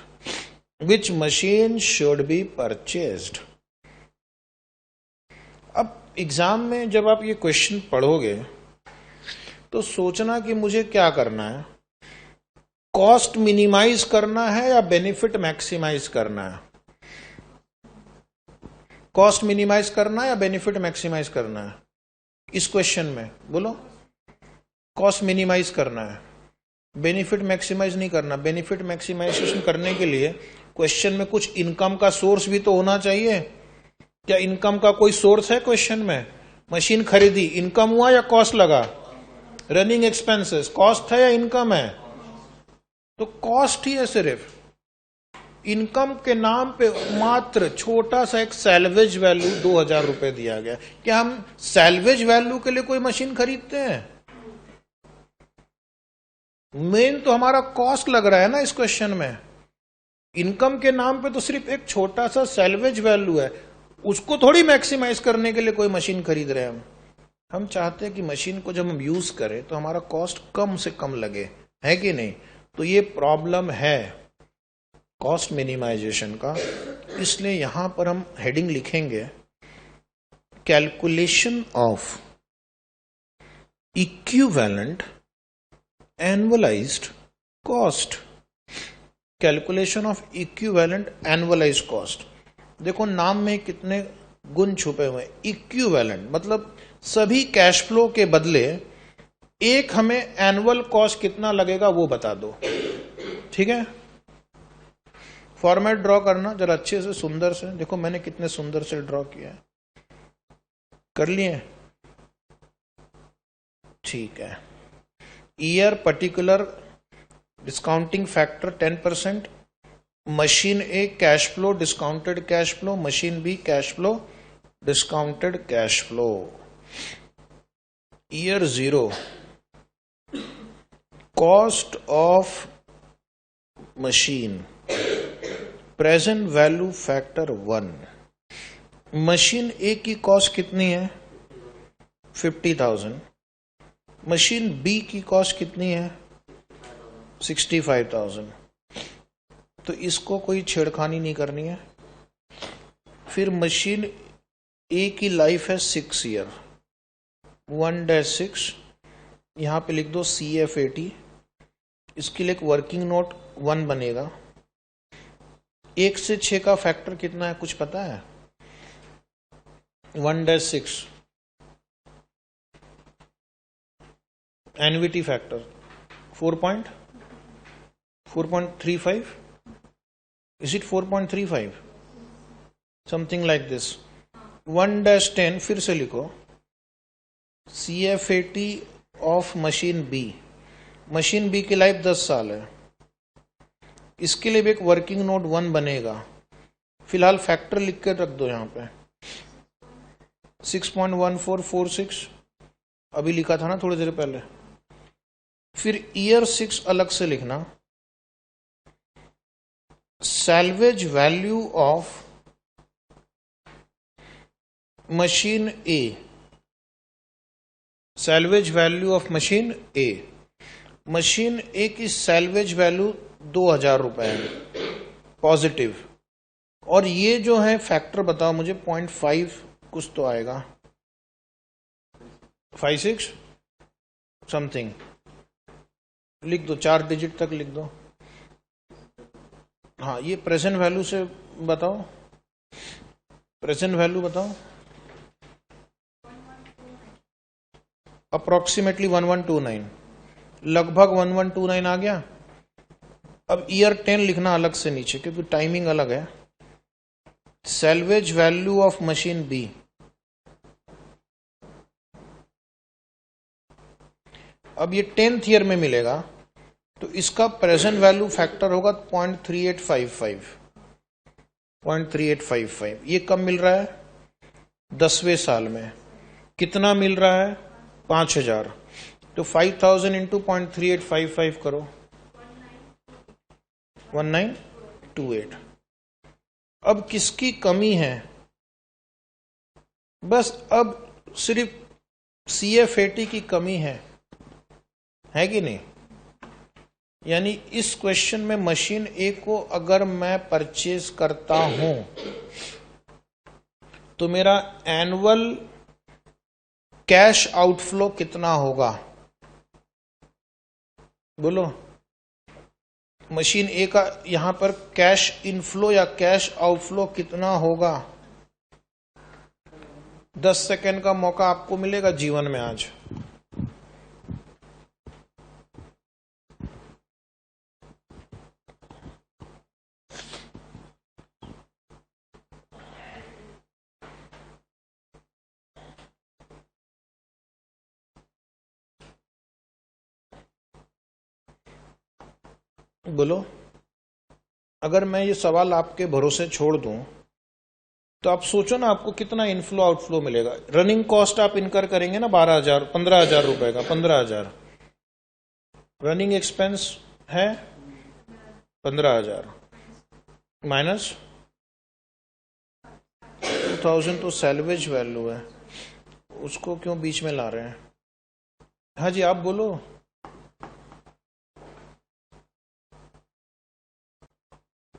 Which machine should be purchased? अब एग्जाम में जब आप ये क्वेश्चन पढ़ोगे तो सोचना कि मुझे क्या करना है, कॉस्ट मिनिमाइज करना है या बेनिफिट मैक्सिमाइज करना है? कॉस्ट मिनिमाइज करना है या बेनिफिट मैक्सिमाइज करना है? इस क्वेश्चन में बोलो। कॉस्ट मिनिमाइज करना है, बेनिफिट मैक्सिमाइज नहीं करना। बेनिफिट मैक्सिमाइजेशन करने के लिए क्वेश्चन में कुछ इनकम का सोर्स भी तो होना चाहिए। क्या इनकम का कोई सोर्स है क्वेश्चन में? मशीन खरीदी, इनकम हुआ या कॉस्ट लगा? रनिंग एक्सपेंसेस, कॉस्ट है या इनकम है? तो कॉस्ट ही है सिर्फ। इनकम के नाम पे मात्र छोटा सा एक सैल्वेज वैल्यू 2,000 रुपए दिया गया। क्या हम सैल्वेज वैल्यू के लिए कोई मशीन खरीदते हैं? मेन तो हमारा कॉस्ट लग रहा है ना इस क्वेश्चन में। इनकम के नाम पे तो सिर्फ एक छोटा सा सैल्वेज वैल्यू है, उसको थोड़ी मैक्सिमाइज करने के लिए कोई मशीन खरीद रहे हैं हम चाहते हैं कि मशीन को जब हम यूज करें तो हमारा कॉस्ट कम से कम लगे, है कि नहीं? तो ये प्रॉब्लम है कॉस्ट मिनिमाइजेशन का। इसलिए यहां पर हम हेडिंग लिखेंगे calculation of equivalent annualised cost. Calculation of equivalent annualised cost. देखो नाम में कितने गुण छुपे हुए हैं। इक्विवेलेंट मतलब सभी कैश फ्लो के बदले एक हमें एनुअल कॉस्ट कितना लगेगा वो बता दो। ठीक है, फॉर्मेट ड्रॉ करना जरा अच्छे से, सुंदर से। देखो मैंने कितने सुंदर से ड्रॉ किया है, कर लिए? ठीक है। Year particular discounting factor 10%, machine A cash flow discounted cash flow, machine B cash flow discounted cash flow. Year 0 cost of machine present value factor 1। Machine A की कॉस्ट कितनी है? 50,000। मशीन बी की कॉस्ट कितनी है? 65,000। तो इसको कोई छेड़खानी नहीं करनी है। फिर मशीन ए की लाइफ है 6 ईयर, 1-6, यहां पे लिख दो CF80, इसके लिए एक वर्किंग नोट 1 बनेगा। 1 से 6 का फैक्टर कितना है कुछ पता है? 1-6 NVT factor 4.35, is it 4.35, something like this. 1-10 फिर से लिखो, CF80 of machine B, machine B की लाइफ 10 साल है, इसके लिए भी एक वर्किंग नोट 1 बनेगा। फिलहाल फैक्टर लिख के रख दो यहां पे 6.1446, अभी लिखा था ना थोड़ी देर पहले। फिर ईयर 6 अलग से लिखना, salvage value of machine A, salvage value of machine A, machine A की सैल्वेज वैल्यू 2000 रुपए है पॉजिटिव, और ये जो है फैक्टर बताओ मुझे, 0.5 कुछ तो आएगा, 56 समथिंग, लिख दो 4 डिजिट तक लिख दो। हाँ, ये प्रेजेंट वैल्यू से बताओ, प्रेजेंट वैल्यू बताओ। अप्रोक्सीमेटली 1129, लगभग 1129 आ गया। अब ईयर 10 लिखना अलग से नीचे, क्योंकि टाइमिंग अलग है। Salvage value of machine B, अब ये 10th ईयर में मिलेगा, तो इसका प्रेजेंट वैल्यू फैक्टर होगा 0.3855। ये कब मिल रहा है? 10वें साल में। कितना मिल रहा है? 5000। तो 5000 इंटू 0.3855 करो, 1928। अब किसकी कमी है? बस अब सिर्फ CF80 की कमी है कि नहीं? यानी इस क्वेश्चन में मशीन ए को अगर मैं परचेज करता हूं तो मेरा एनुअल कैश आउटफ्लो कितना होगा? बोलो। मशीन ए का यहां पर कैश इनफ्लो या कैश आउटफ्लो कितना होगा? 10 सेकेंड का मौका आपको मिलेगा जीवन में आज। बोलो। अगर मैं ये सवाल आपके भरोसे छोड़ दूं तो आप सोचो ना, आपको कितना इनफ्लो आउटफ्लो मिलेगा। रनिंग कॉस्ट आप इनकर करेंगे ना 12,000 15,000 रुपए का, 15,000 रनिंग एक्सपेंस है, 15,000 माइनस 2000 तो सैल्वेज वैल्यू है, उसको क्यों बीच में ला रहे हैं? हाँ जी, आप बोलो।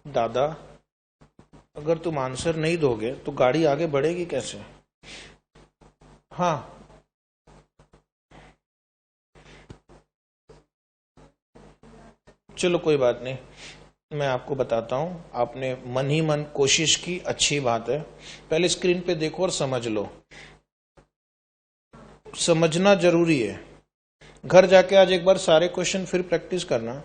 दादा, अगर तुम आंसर नहीं दोगे तो गाड़ी आगे बढ़ेगी कैसे? हाँ, चलो कोई बात नहीं, मैं आपको बताता हूं। आपने मन ही मन कोशिश की, अच्छी बात है। पहले स्क्रीन पे देखो और समझ लो, समझना जरूरी है। घर जाके आज एक बार सारे क्वेश्चन फिर प्रैक्टिस करना।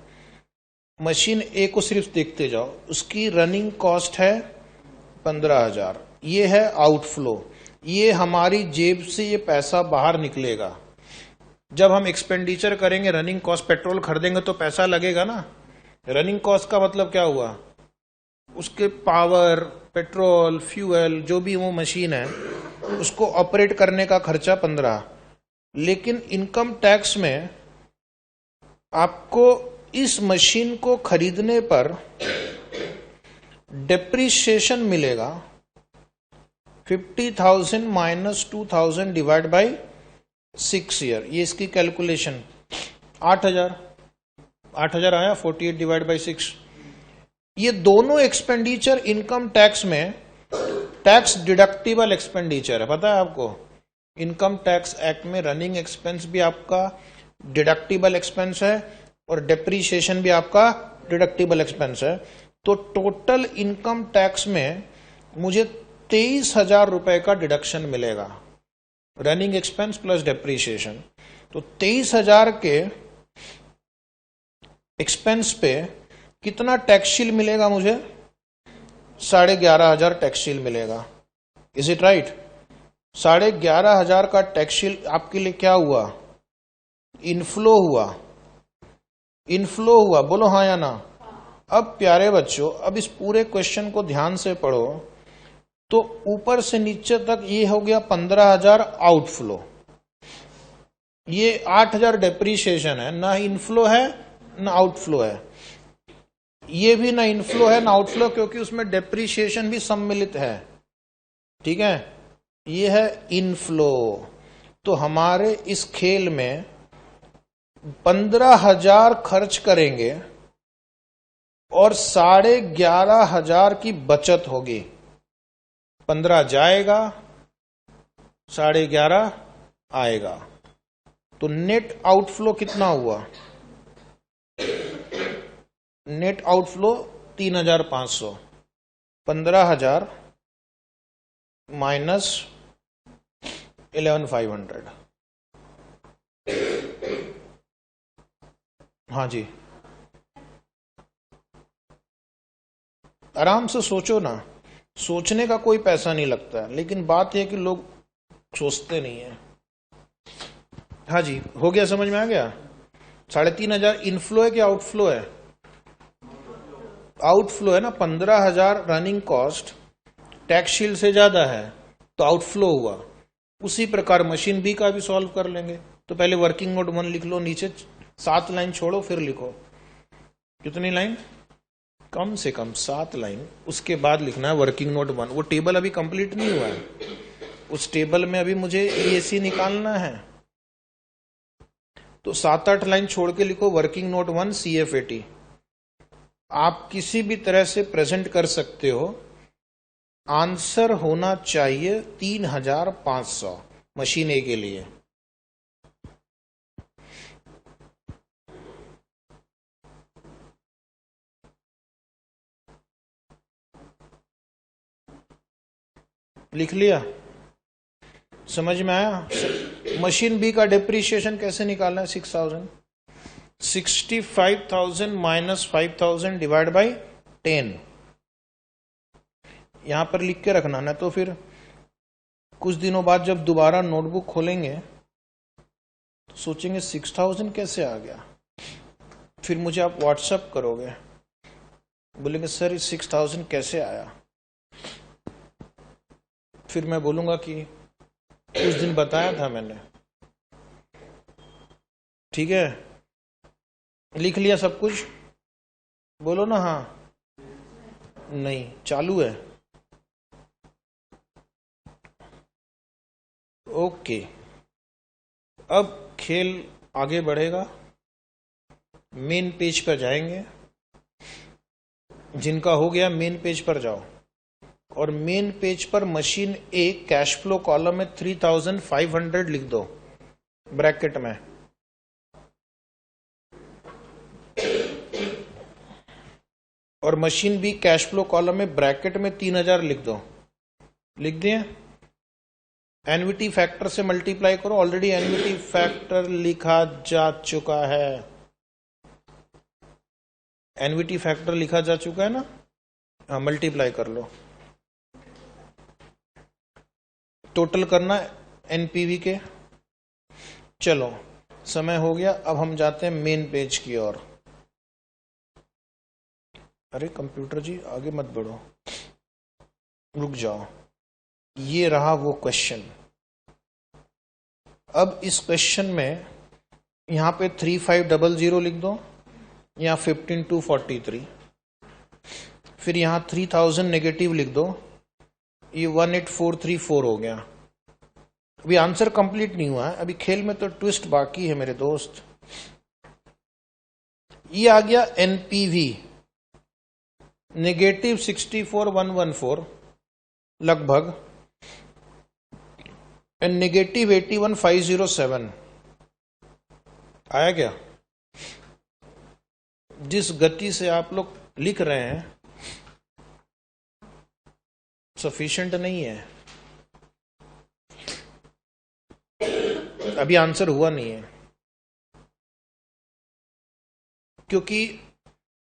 मशीन ए को सिर्फ देखते जाओ, उसकी रनिंग कॉस्ट है 15,000, ये है आउटफ्लो, ये हमारी जेब से ये पैसा बाहर निकलेगा। जब हम एक्सपेंडिचर करेंगे, रनिंग कॉस्ट, पेट्रोल खरीदेंगे तो पैसा लगेगा ना। रनिंग कॉस्ट का मतलब क्या हुआ? उसके पावर, पेट्रोल, फ्यूल, जो भी वो मशीन है उसको ऑपरेट करने का खर्चा 15। लेकिन इनकम टैक्स में आपको इस मशीन को खरीदने पर डेप्रिसिएशन मिलेगा 50,000 माइनस 2,000 डिवाइड बाई 6 ईयर। ये इसकी कैलकुलेशन 8,000 आया, 48 डिवाइड बाई 6। ये दोनों एक्सपेंडिचर इनकम टैक्स में टैक्स डिडक्टिबल एक्सपेंडिचर है, पता है आपको? इनकम टैक्स एक्ट में रनिंग एक्सपेंस भी आपका डिडक्टिबल एक्सपेंस है और डेप्रीशिएशन भी आपका डिडक्टिबल एक्सपेंस है। तो टोटल इनकम टैक्स में मुझे 23,000 रुपए का डिडक्शन मिलेगा, रनिंग एक्सपेंस प्लस डेप्रीशिएशन। तो 23,000 के एक्सपेंस पे कितना टैक्स शील मिलेगा मुझे? 11,500 टैक्स शील मिलेगा। Is it right? 11,500 का टैक्स शील आपके लिए क्या हुआ? इनफ्लो हुआ। इनफ्लो हुआ, बोलो हाँ या ना। अब प्यारे बच्चों, अब इस पूरे क्वेश्चन को ध्यान से पढ़ो। तो ऊपर से नीचे तक ये हो गया 15,000 आउटफ्लो, ये 8,000 डेप्रीशिएशन है, ना इनफ्लो है ना आउटफ्लो है। ये भी ना इनफ्लो है ना आउटफ्लो, क्योंकि उसमें डेप्रीशिएशन भी सम्मिलित है। ठीक है, ये है इनफ्लो। तो हमारे इस खेल में 15,000 खर्च करेंगे और 11,500 की बचत होगी। 15 जाएगा, 11,500 आएगा। तो नेट आउटफ्लो कितना हुआ? Net outflow 3,500। 15,000 माइनस 11,500। हाँ जी, आराम से सोचो ना। सोचने का कोई पैसा नहीं लगता, लेकिन बात यह कि लोग सोचते नहीं है। हाँ जी, हो गया, समझ में आ गया? 3,500 इनफ्लो है कि आउटफ्लो है? आउटफ्लो है ना। 15,000 रनिंग कॉस्ट टैक्स शील्ड से ज्यादा है तो आउटफ्लो हुआ। उसी प्रकार मशीन बी का भी सॉल्व कर लेंगे। तो पहले वर्किंग नोट 1 लिख लो, नीचे 7 लाइन छोड़ो, फिर लिखो। कितनी लाइन? कम से कम 7 लाइन। उसके बाद लिखना है वर्किंग नोट 1। वो टेबल अभी कंप्लीट नहीं हुआ है, उस टेबल में अभी मुझे ईएसी निकालना है। तो 7-8 लाइन छोड़ के लिखो वर्किंग नोट 1 CF80। आप किसी भी तरह से प्रेजेंट कर सकते हो। आंसर होना चाहिए 3,500 मशीन ए के लिए। लिख लिया? समझ में आया? मशीन बी का डिप्रीशिएशन कैसे निकालना है? 6,000। 65,000 माइनस 5,000 डिवाइड बाई 10। यहां पर लिख के रखना ना, तो फिर कुछ दिनों बाद जब दोबारा नोटबुक खोलेंगे तो सोचेंगे 6,000 कैसे आ गया। फिर मुझे आप व्हाट्सएप करोगे, बोलेंगे सर 6,000 कैसे आया। फिर मैं बोलूंगा कि उस दिन बताया था मैंने। ठीक है, लिख लिया सब कुछ? बोलो ना हाँ। नहीं, चालू है। ओके, अब खेल आगे बढ़ेगा। मेन पेज पर जाएंगे। जिनका हो गया मेन पेज पर जाओ, और मेन पेज पर machine A cash flow column में 3,500 लिख दो ब्रैकेट में। और machine B cash flow column में ब्रैकेट में 3,000 लिख दो। लिख दिए? एनवीटी फैक्टर से मल्टीप्लाई करो। ऑलरेडी एनवीटी फैक्टर लिखा जा चुका है। एनवीटी फैक्टर लिखा जा चुका है ना? हाँ, मल्टीप्लाई कर लो। टोटल करना एनपीवी के। चलो, समय हो गया, अब हम जाते हैं मेन पेज की ओर। अरे कंप्यूटर जी आगे मत बढ़ो, रुक जाओ। ये रहा वो क्वेश्चन। अब इस क्वेश्चन में यहां पे 3,500 लिख दो, यहां 15,243। फिर यहां 3,000 नेगेटिव लिख दो, ये 18,434 हो गया। अभी आंसर कंप्लीट नहीं हुआ है, अभी खेल में तो ट्विस्ट बाकी है मेरे दोस्त। ये आ गया एनपीवी नेगेटिव 64,114। लगभग, एंड नेगेटिव 81,507 आया क्या? जिस गति से आप लोग लिख रहे हैं सफिशिएंट नहीं है, अभी आंसर हुआ नहीं है, क्योंकि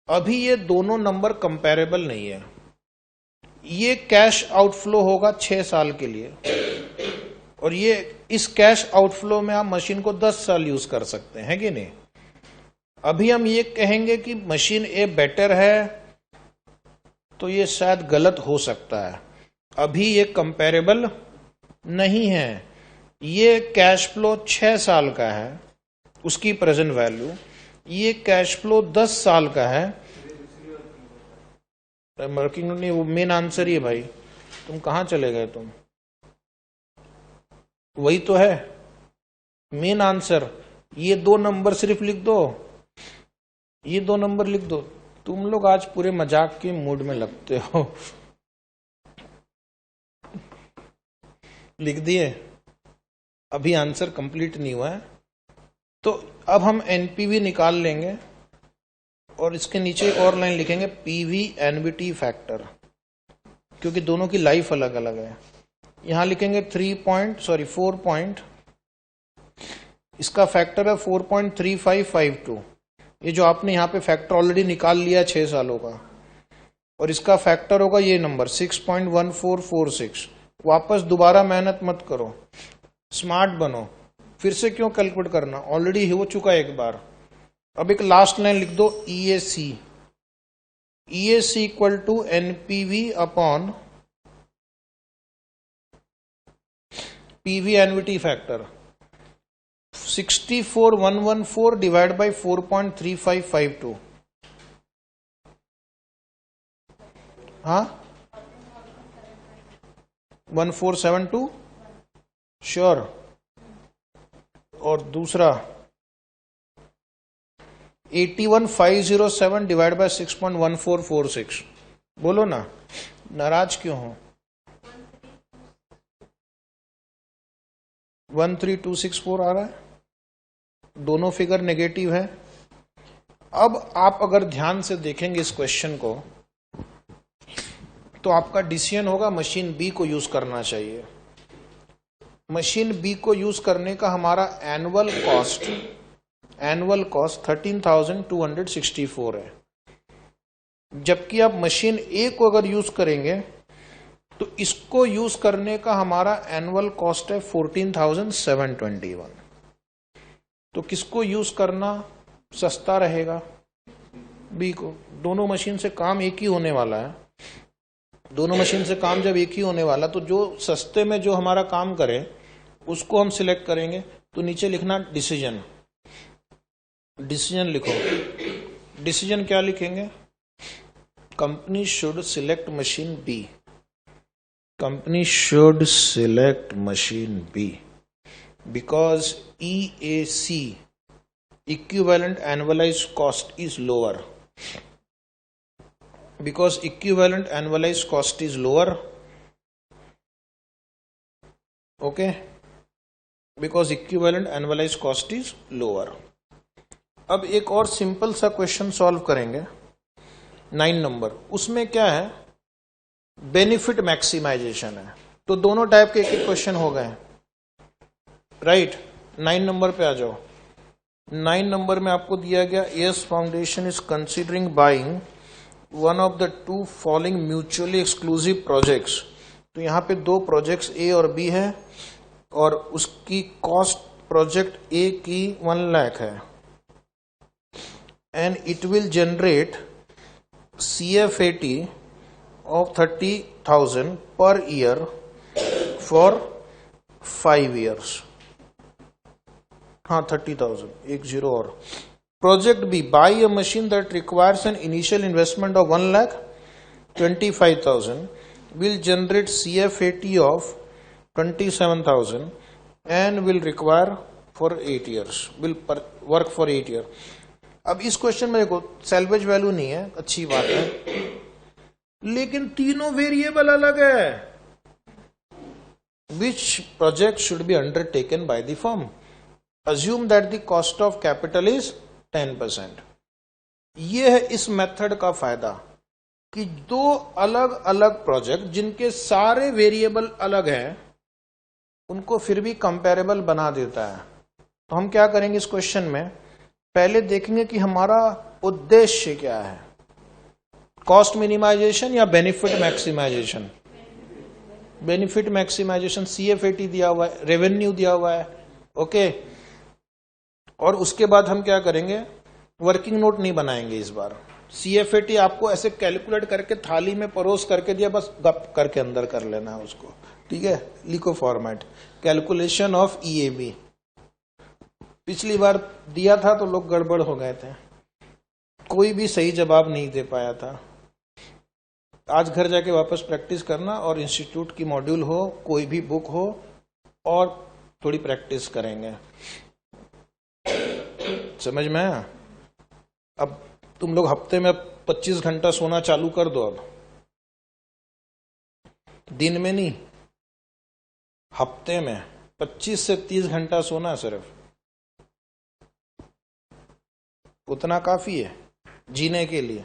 अभी ये दोनों नंबर कंपैरेबल नहीं है। ये कैश आउटफ्लो होगा 6 साल के लिए, और ये इस कैश आउटफ्लो में आप मशीन को 10 साल यूज कर सकते हैं कि नहीं। अभी हम ये कहेंगे कि मशीन ए बेटर है, तो ये शायद गलत हो सकता है। अभी ये कंपैरेबल नहीं है। ये कैश फ्लो 6 साल का है, उसकी प्रेजेंट वैल्यू, ये कैश फ्लो 10 साल का है। वर्किंग नहीं, वो मेन आंसर ही है भाई। तुम कहां चले गए? तुम वही तो है मेन आंसर। ये 2 नंबर सिर्फ लिख दो, ये 2 नंबर लिख दो। तुम लोग आज पूरे मजाक के मूड में लगते हो। लिख दिए? अभी आंसर कंप्लीट नहीं हुआ है। तो अब हम एनपीवी निकाल लेंगे और इसके नीचे एक और लाइन लिखेंगे पीवी एनवीटी फैक्टर, क्योंकि दोनों की लाइफ अलग अलग है। यहां लिखेंगे 4 पॉइंट, इसका फैक्टर है 4.3552। ये जो आपने यहां पे फैक्टर ऑलरेडी निकाल लिया 6 सालों का, और इसका फैक्टर होगा ये नंबर 6.1446। वापस दोबारा मेहनत मत करो, स्मार्ट बनो। फिर से क्यों कैलकुलेट करना, ऑलरेडी हो चुका है एक बार। अब एक लास्ट लाइन लिख दो EAC, EAC equal to NPV upon PV NVT factor 64,114 divide by 4.3552। हाँ 1472 श्योर। और दूसरा 81,507 डिवाइड बाय 6.1446। बोलो ना, नाराज क्यों हो? 13264 आ रहा है, दोनों फिगर नेगेटिव है। अब आप अगर ध्यान से देखेंगे इस क्वेश्चन को, तो आपका डिसीजन होगा मशीन बी को यूज करना चाहिए। मशीन बी को यूज करने का हमारा एनुअल कॉस्ट 13,264 है, जबकि आप मशीन ए को अगर यूज करेंगे तो इसको यूज करने का हमारा एनुअल कॉस्ट है 14,721। तो किसको यूज करना सस्ता रहेगा? बी को। दोनों मशीन से काम एक ही होने वाला है। दोनों मशीन से काम जब एक ही होने वाला, तो जो सस्ते में जो हमारा काम करे उसको हम सिलेक्ट करेंगे। तो नीचे लिखना डिसीजन, डिसीजन लिखो। डिसीजन क्या लिखेंगे? Company should select machine B, company should select machine B because EAC equivalent annualized cost is lower, because equivalent annualized cost is lower, okay, because equivalent annualized cost is lower. अब एक और simple सा question solve करेंगे 9 number. उसमें क्या है, benefit maximisation है। तो दोनों टाइप के एक क्वेश्चन हो गए, राइट। 9 नंबर पे आ जाओ। 9 नंबर में आपको दिया गया S foundation is considering buying one of the 2 following mutually exclusive projects. तो यहाँ पे 2 प्रोजेक्ट्स ए और बी है, और उसकी कॉस्ट प्रोजेक्ट ए की 1 लाख है, and it will generate CFAT of 30,000 per year for 5 years. हाँ 30,000, 10 और। Project B, buy a machine that requires an initial investment of 1,25,000, will generate CFAT of 27,000 and will require for 8 years, will work for 8 years. अब इस question में देखो salvage value नहीं है, अच्छी बात है, लेकिन तीनों वेरिएबल अलग है। which project should be undertaken by the firm. Assume that the cost of capital is 10%. ये है इस मेथड का फायदा कि दो अलग अलग प्रोजेक्ट जिनके सारे वेरिएबल अलग हैं उनको फिर भी कंपेरेबल बना देता है। तो हम क्या करेंगे इस क्वेश्चन में, पहले देखेंगे कि हमारा उद्देश्य क्या है, कॉस्ट मिनिमाइजेशन या benefit maximisation. Benefit maximisation, CFAT दिया हुआ है, रेवेन्यू दिया हुआ है, ओके। और उसके बाद हम क्या करेंगे, वर्किंग नोट नहीं बनाएंगे इस बार। CFAT आपको ऐसे कैलकुलेट करके थाली में परोस करके दिया, बस गप करके अंदर कर लेना है उसको, ठीक है। लिखो फॉर्मेट, कैलकुलेशन ऑफ EAB। पिछली बार दिया था तो लोग गड़बड़ हो गए थे, कोई भी सही जवाब नहीं दे पाया था। आज घर जाके वापस प्रैक्टिस करना, और इंस्टीट्यूट की मॉड्यूल हो, कोई भी बुक हो, और थोड़ी प्रैक्टिस करेंगे। समझ में आया? अब तुम लोग हफ्ते में 25 घंटा सोना चालू कर दो। अब दिन में नहीं, हफ्ते में 25 से 30 घंटा सोना सिर्फ, उतना काफी है जीने के लिए।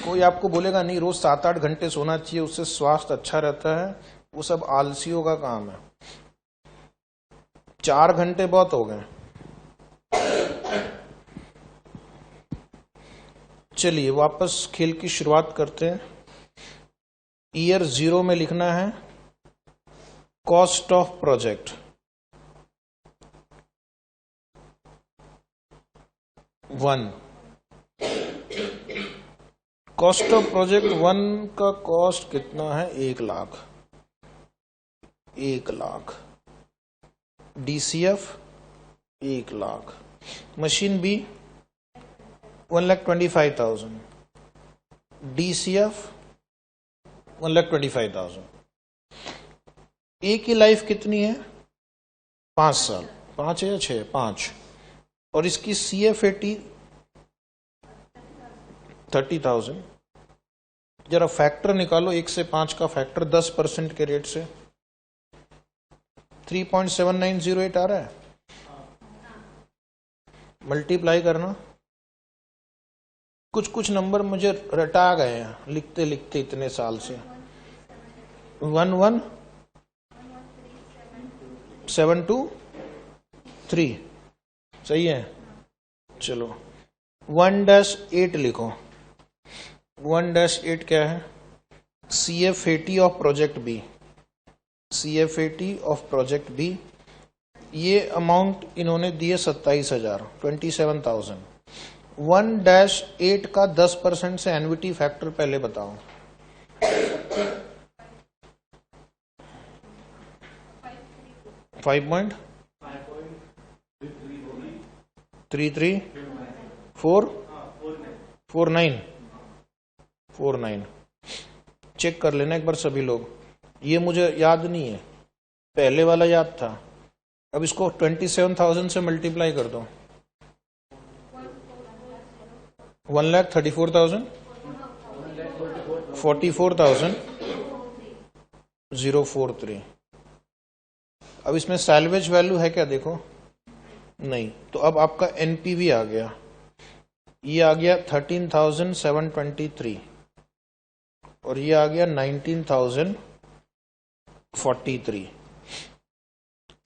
कोई आपको बोलेगा नहीं रोज 7-8 घंटे सोना चाहिए, उससे स्वास्थ्य अच्छा रहता है, वो सब आलसियों का काम है। 4 घंटे बहुत हो गए। चलिए वापस खेल की शुरुआत करते हैं। ईयर 0 में लिखना है cost of project 1। Cost of project 1 का कॉस्ट कितना है, 1 lakh. 1 lakh. DCF 1 lakh. Machine B 1,25,000। DCF 1,25,000। ए की लाइफ कितनी है, 5 साल। 5 है या 6? 5। और इसकी CFAT 30,000। जरा फैक्टर निकालो, 1 से 5 का फैक्टर 10% के रेट से 3.7908 आ रहा है। मल्टीप्लाई करना। कुछ कुछ नंबर मुझे रटा गए हैं लिखते लिखते इतने साल से। 11723 सही है। चलो 1-8 लिखो। 1-8 क्या है, CFAT of project B। CFAT of project B, ये अमाउंट इन्होंने दिए 27,000, 27,000। 1-8 का 10% से एन्युटी फैक्टर पहले बताओ। 5.3349 चेक कर लेना एक बार सभी लोग। ये मुझे याद नहीं है, पहले वाला याद था। अब इसको 27,000 से मल्टीप्लाई कर दो। 1,34,000 44,043। अब इसमें सैल्वेज वैल्यू है क्या, देखो नहीं। तो अब आपका NPV आ गया, ये आ गया 13,723 और ये आ गया 19,043।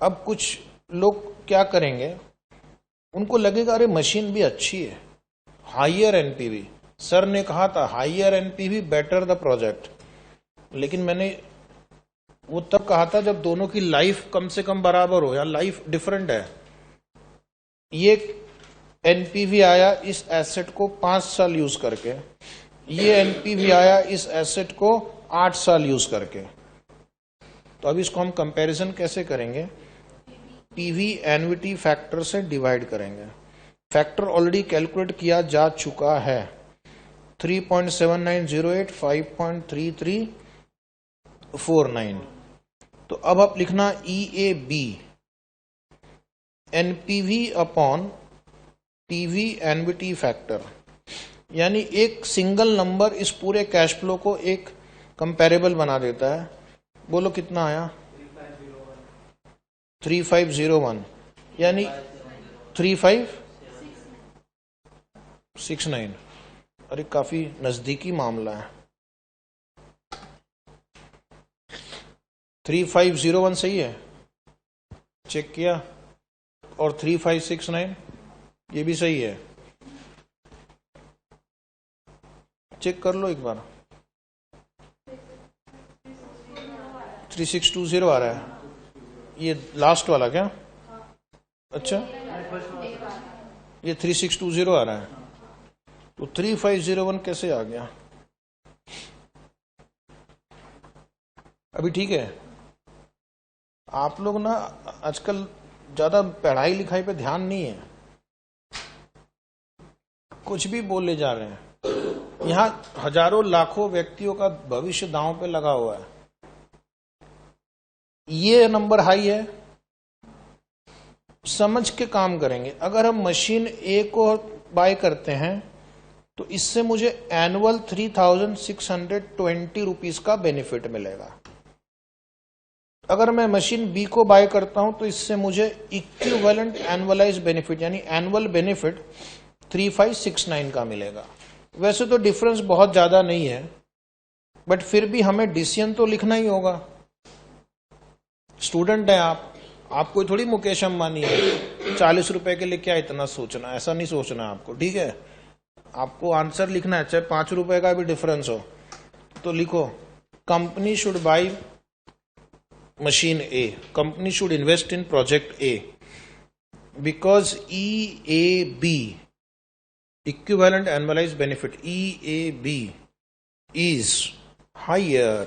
अब कुछ लोग क्या करेंगे, उनको लगेगा अरे मशीन भी अच्छी है, हायर NPV। सर ने कहा था higher NPV better the project, लेकिन मैंने वो तब कहा था जब दोनों की लाइफ कम से कम बराबर हो, या लाइफ डिफरेंट है। ये NPV आया इस एसेट को 5 साल यूज करके, ये NPV आया इस एसेट को 8 साल यूज करके। तो अब इसको हम कंपैरिजन कैसे करेंगे, PV एन्युटी फैक्टर से डिवाइड करेंगे। फैक्टर ऑलरेडी कैलकुलेट किया जा चुका है, 3.7908, 5.3349। तो अब आप लिखना EAB NPV upon TV NVT factor, यानी एक सिंगल नंबर इस पूरे कैश फ्लो को एक कंपैरेबल बना देता है। बोलो कितना आया? 3501, यानी 3569। अरे काफी नजदीकी मामला है। 3501 सही है, चेक किया, और 3569 ये भी सही है, चेक कर लो एक बार। 3620 आ रहा है, ये लास्ट वाला क्या? अच्छा, ये 3620 आ रहा है, तो 3501 कैसे आ गया? अभी ठीक है। आप लोग ना आजकल ज्यादा पढ़ाई लिखाई पे ध्यान नहीं है, कुछ भी बोले जा रहे हैं। यहां हजारों लाखों व्यक्तियों का भविष्य दांव पे लगा हुआ है। ये नंबर हाई है, समझ के काम करेंगे। अगर हम मशीन ए को बाय करते हैं तो इससे मुझे एनुअल 3620 रुपीज का बेनिफिट मिलेगा। अगर मैं मशीन बी को बाय करता हूं तो इससे मुझे इक्विवेलेंट एनुअलाइज बेनिफिट यानी एनुअल बेनिफिट 3569 का मिलेगा। वैसे तो डिफरेंस बहुत ज्यादा नहीं है, बट फिर भी हमें डिसीजन तो लिखना ही होगा। स्टूडेंट है आप कोई थोड़ी मुकेश अंबानी है 40 रुपए के लिए क्या इतना सोचना, ऐसा नहीं सोचना आपको, ठीक है। आपको आंसर लिखना है, चाहे 5 रुपए का भी डिफरेंस हो तो लिखो, company should by machine A, company should invest in project A because EAB, equivalent annualized benefit, EAB is higher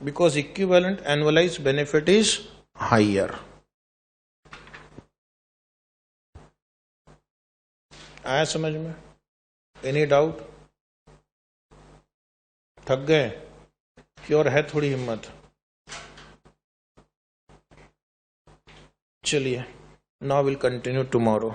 because equivalent annualized benefit is higher. आया समझ में? Any doubt? थक गए कि और है थोड़ी हिम्मत? चलिए, now we'll continue tomorrow.